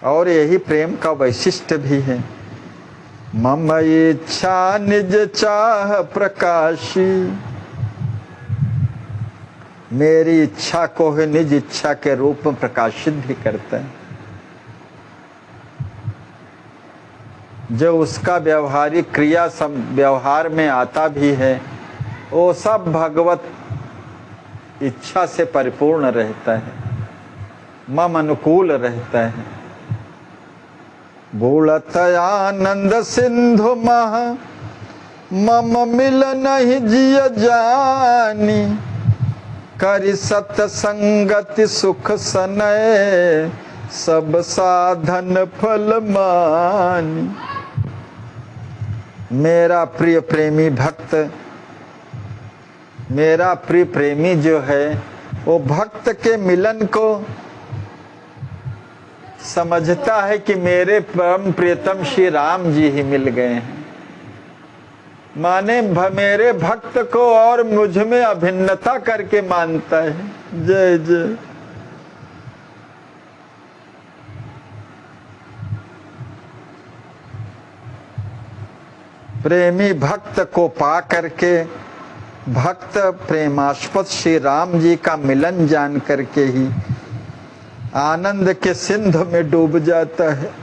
A: और यही प्रेम का वैशिष्ट्य भी है। मम इच्छा निज चाह प्रकाशी, मेरी इच्छा को ही निज इच्छा के रूप में प्रकाशित भी करता है। जो उसका व्यवहारिक क्रिया सब व्यवहार में आता भी है, वो सब भगवत इच्छा से परिपूर्ण रहता है, मम अनुकूल रहता है। गूढ़त आनंद सिंधु मह, मम मिल नहीं जिय जानी, करि सतसंगति सुख सनय, सब साधन फल मानी। मेरा प्रिय प्रेमी भक्त, मेरा प्रिय प्रेमी जो है वो भक्त के मिलन को समझता है कि मेरे परम प्रियतम श्री राम जी ही मिल गए हैं। माने मेरे भक्त को और मुझ में अभिन्नता करके मानता है। जय जय। प्रेमी भक्त को पा करके भक्त प्रेमास्पद श्री राम जी का मिलन जान करके ही आनंद के सिंधु में डूब जाता है।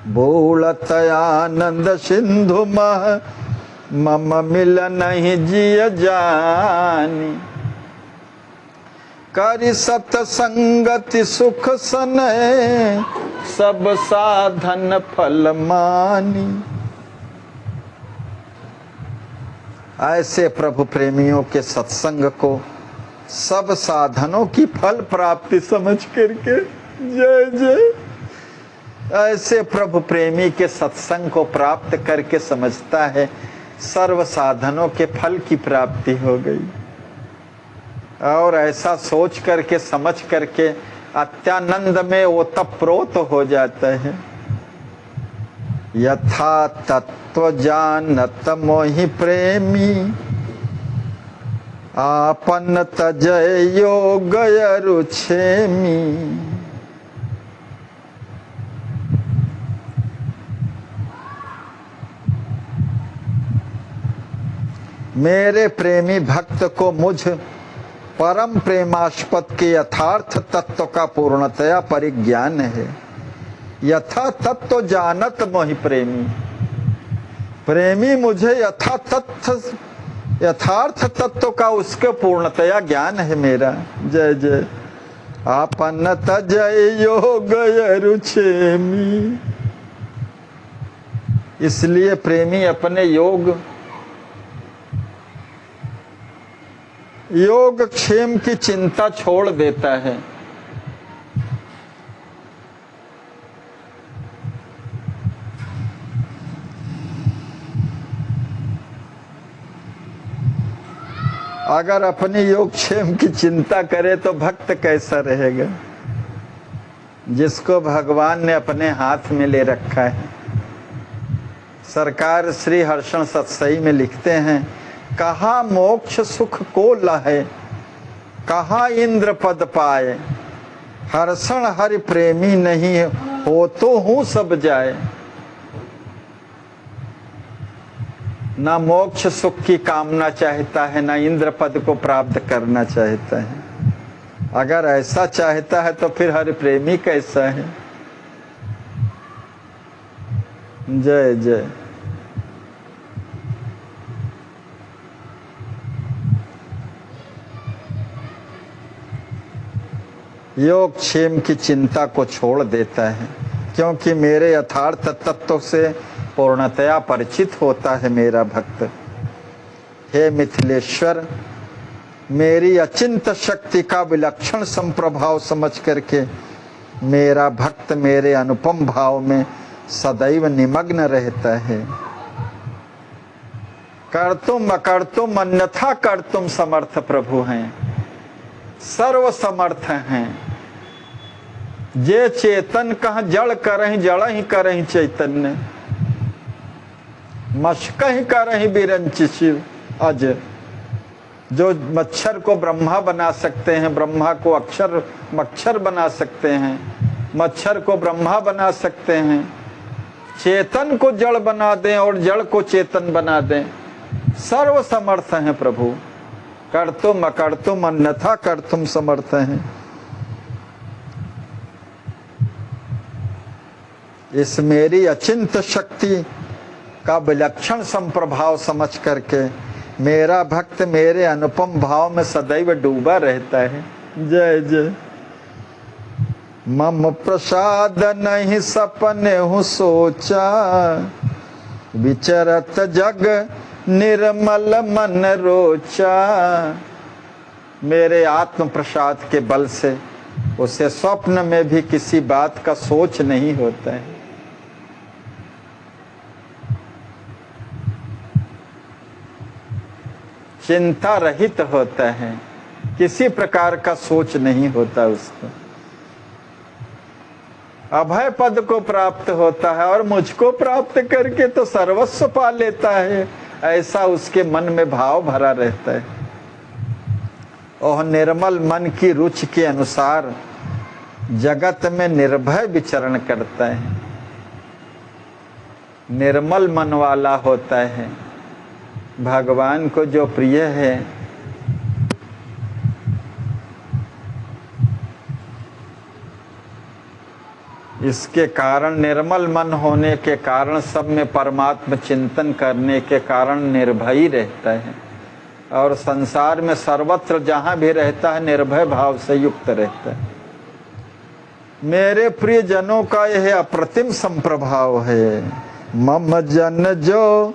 A: बोलत आनंद सिंधु मह, मम मिल नहीं जिय जानी, करि सतसंगति सुख सनय, सब साधन फल मानी। ऐसे प्रभु प्रेमियों के सत्संग को सब साधनों की फल प्राप्ति समझ करके, जय जय, ऐसे प्रभु प्रेमी के सत्संग को प्राप्त करके समझता है सर्व साधनों के फल की प्राप्ति हो गई। और ऐसा सोच करके समझ करके अत्यानंद में ओतप्रोत हो जाता है। यथा तत्व जानत मोहि प्रेमी, आपन तजय योग रुछेमी। मेरे प्रेमी भक्त को मुझ परम प्रेमास्पद के यथार्थ तत्व का पूर्णतया परिज्ञान है। यथा तत्व जानत मोहि प्रेमी, प्रेमी मुझे यथार्थ तत्व का उसके पूर्णतया ज्ञान है मेरा। जय जय। आपन तजय योग रुछेमी। इसलिए प्रेमी अपने योग क्षेम की चिंता छोड़ देता है। अगर अपनी योगक्षेम की चिंता करे तो भक्त कैसा रहेगा, जिसको भगवान ने अपने हाथ में ले रखा है। सरकार श्री हर्षण सतसई में लिखते हैं, कहा मोक्ष सुख को लहे, कहा इंद्र पद पाए, हर्षण हरि प्रेमी नहीं हो तो हूँ सब जाए। ना मोक्ष सुख की कामना चाहता है, ना इंद्र पद को प्राप्त करना चाहता है। अगर ऐसा चाहता है तो फिर हरि प्रेमी कैसा है। जय जय। योगक्षेम की चिंता को छोड़ देता है, क्योंकि मेरे यथार्थ तत्व से पूर्णतया परिचित होता है मेरा भक्त। हे मिथिलेश्वर, मेरी अचिंत शक्ति का विलक्षण संप्रभाव समझ करके मेरा भक्त मेरे अनुपम भाव में सदैव निमग्न रहता है। कर्तुम अकर्तुम अन्यथा कर्तुम समर्थ प्रभु हैं, सर्व समर्थ हैं। जे चेतन कह जड़ करहि जड़ ही करहि चैतन्य, मशक ही करहि बिरंच शिव अज। जो मच्छर को ब्रह्मा बना सकते हैं, ब्रह्मा को अक्षर मच्छर बना सकते हैं, मच्छर को ब्रह्मा बना सकते हैं, चेतन को जड़ बना दें और जड़ को चेतन बना दें, सर्व समर्थ हैं प्रभु। कर्तुम अकर्तुम अन्यथा कर्तुम समर्थ हैं। इस मेरी अचिंत शक्ति का विलक्षण संप्रभाव समझ करके मेरा भक्त मेरे अनुपम भाव में सदैव डूबा रहता है। जय जय। मम प्रसाद नहीं सपने हूँ सोचा, विचरत जग निर्मल मन रोचा। मेरे आत्म प्रसाद के बल से उसे स्वप्न में भी किसी बात का सोच नहीं होता है। चिंता रहित होता है, किसी प्रकार का सोच नहीं होता उसको। अभय पद को प्राप्त होता है और मुझको प्राप्त करके तो सर्वस्व पा लेता है, ऐसा उसके मन में भाव भरा रहता है। और निर्मल मन की रुचि के अनुसार जगत में निर्भय विचरण करता है। निर्मल मन वाला होता है, भगवान को जो प्रिय है। इसके कारण, निर्मल मन होने के कारण, सब में परमात्मा चिंतन करने के कारण निर्भय रहता है और संसार में सर्वत्र जहाँ भी रहता है निर्भय भाव से युक्त रहता है। मेरे प्रिय जनों का यह अप्रतिम संप्रभाव है। मम जन जो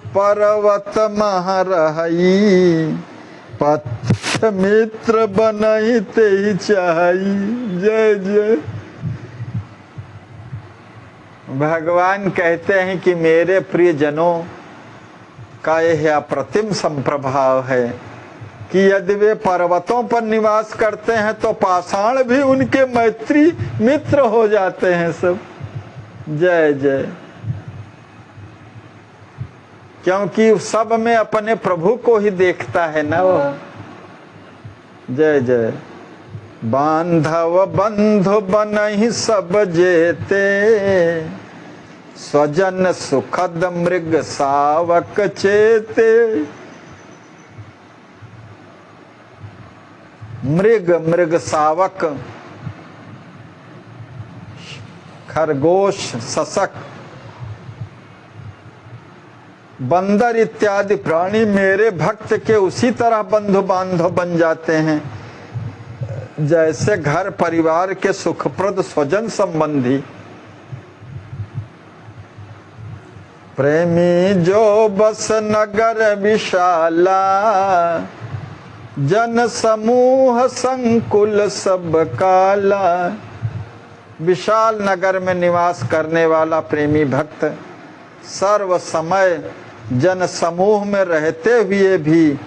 A: पर्वत महरहई, पथ मित्र बनई ते ही चाही। जय जय। भगवान कहते हैं कि मेरे प्रिय जनों का यह अप्रतिम संप्रभाव है कि यदि वे पर्वतों पर निवास करते हैं तो पाषाण भी उनके मैत्री मित्र हो जाते हैं सब। जय जय। क्योंकि सब में अपने प्रभु को ही देखता है ना वो। जय जय। बांधव बंधु बनहि सब जेते, स्वजन सुखद मृग सावक चेते। मृग सावक, खरगोश, ससक, बंदर इत्यादि प्राणी मेरे भक्त के उसी तरह बंधु बांधव बन जाते हैं जैसे घर परिवार के सुखप्रद स्वजन संबंधी। प्रेमी जो बस नगर विशाला, जन समूह संकुल सब काला। विशाल नगर में निवास करने वाला प्रेमी भक्त सर्व समय जन समूह में रहते हुए भी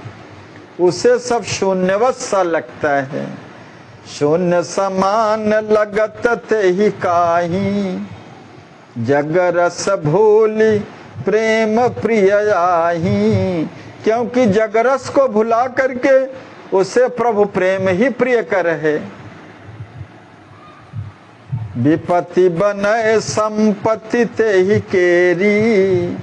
A: उसे सब शून्यवत सा लगता है। शून्य समान लगत ते ही काही, जग रस भूली प्रेम प्रिय आही। क्योंकि जगरस को भुला करके उसे प्रभु प्रेम ही प्रिय कर है। विपत्ति बने संपत्ति ते ही केरी,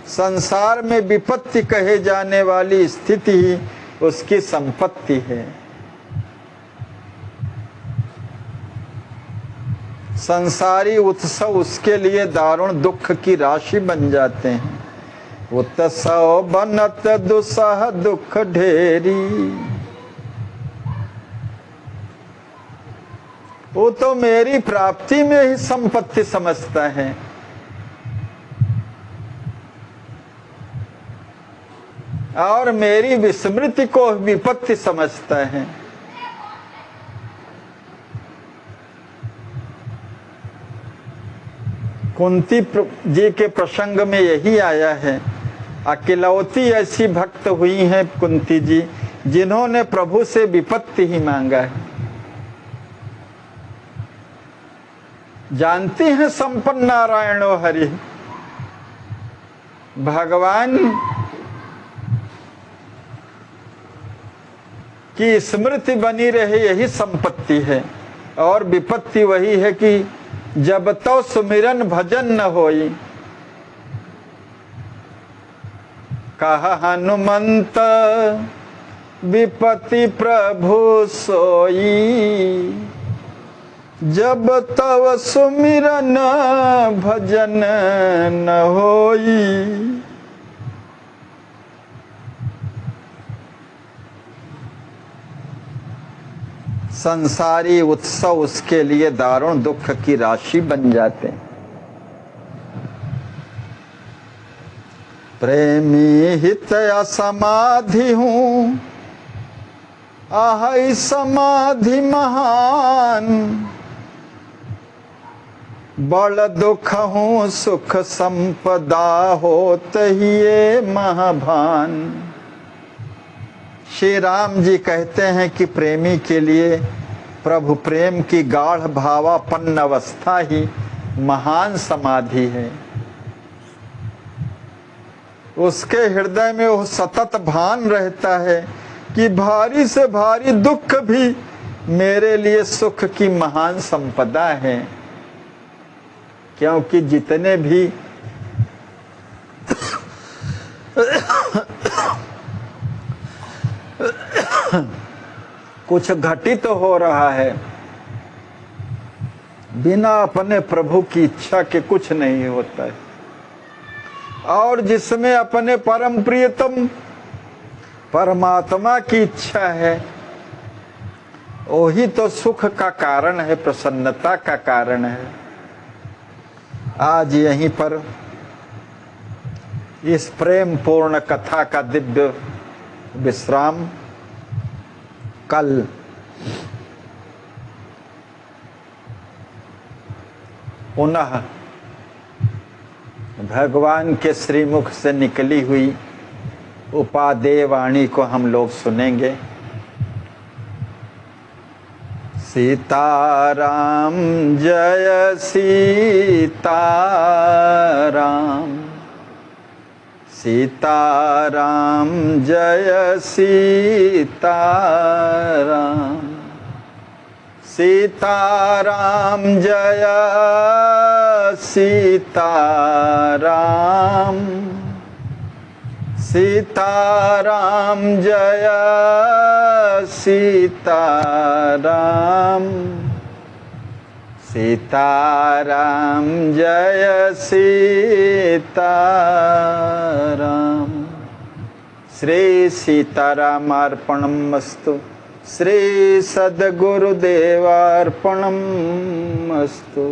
A: संसार में विपत्ति कहे जाने वाली स्थिति ही उसकी संपत्ति है। संसारी उत्सव उसके लिए दारुण दुख की राशि बन जाते हैं। उत्सव बनत दुसह दुख ढेरी। वो तो मेरी प्राप्ति में ही संपत्ति समझता है। और मेरी विस्मृति को विपत्ति समझता है। कुंती जी के प्रसंग में यही आया है। अकेलौती ऐसी भक्त हुई हैं कुंती जी जिन्होंने प्रभु से विपत्ति ही मांगा है। जानती हैं संपन्न नारायणो हरि, भगवान की स्मृति बनी रहे यही संपत्ति है। और विपत्ति वही है कि जब तो सुमिरन भजन न होई। कहा हनुमंत विपत्ति प्रभु सोई, जब तव सुमिरन भजन न होई। संसारी उत्सव उसके लिए दारुण दुख की राशि बन जाते हैं। प्रेमी हित असमाधि हूँ, आहै समाधि महान, बड़ दुख हूँ सुख संपदा होत ही ये महाभान। श्री राम जी कहते हैं कि प्रेमी के लिए प्रभु प्रेम की गाढ़ भावापन्न अवस्था ही महान समाधि है। उसके हृदय में वो सतत भान रहता है कि भारी से भारी दुख भी मेरे लिए सुख की महान संपदा है। क्योंकि जितने भी कुछ घटित हो रहा है, बिना अपने प्रभु की इच्छा के कुछ नहीं होता है। और जिसमें अपने परम प्रियतम परमात्मा की इच्छा है, वही तो सुख का कारण है, प्रसन्नता का कारण है। आज यहीं पर इस प्रेम पूर्ण कथा का दिव्य विश्राम। कल पुनः भगवान के श्रीमुख से निकली हुई उपादेय वाणी को हम लोग सुनेंगे। सीताराम जय सीताराम, सीताराम जय सीताराम, सीताराम जय सीताराम, सीताराम जय सीताराम, सीताराम जय सीताराम। श्री सीतारामार्पणमस्तु, श्री सद्गुरुदेवार्पणमस्तु।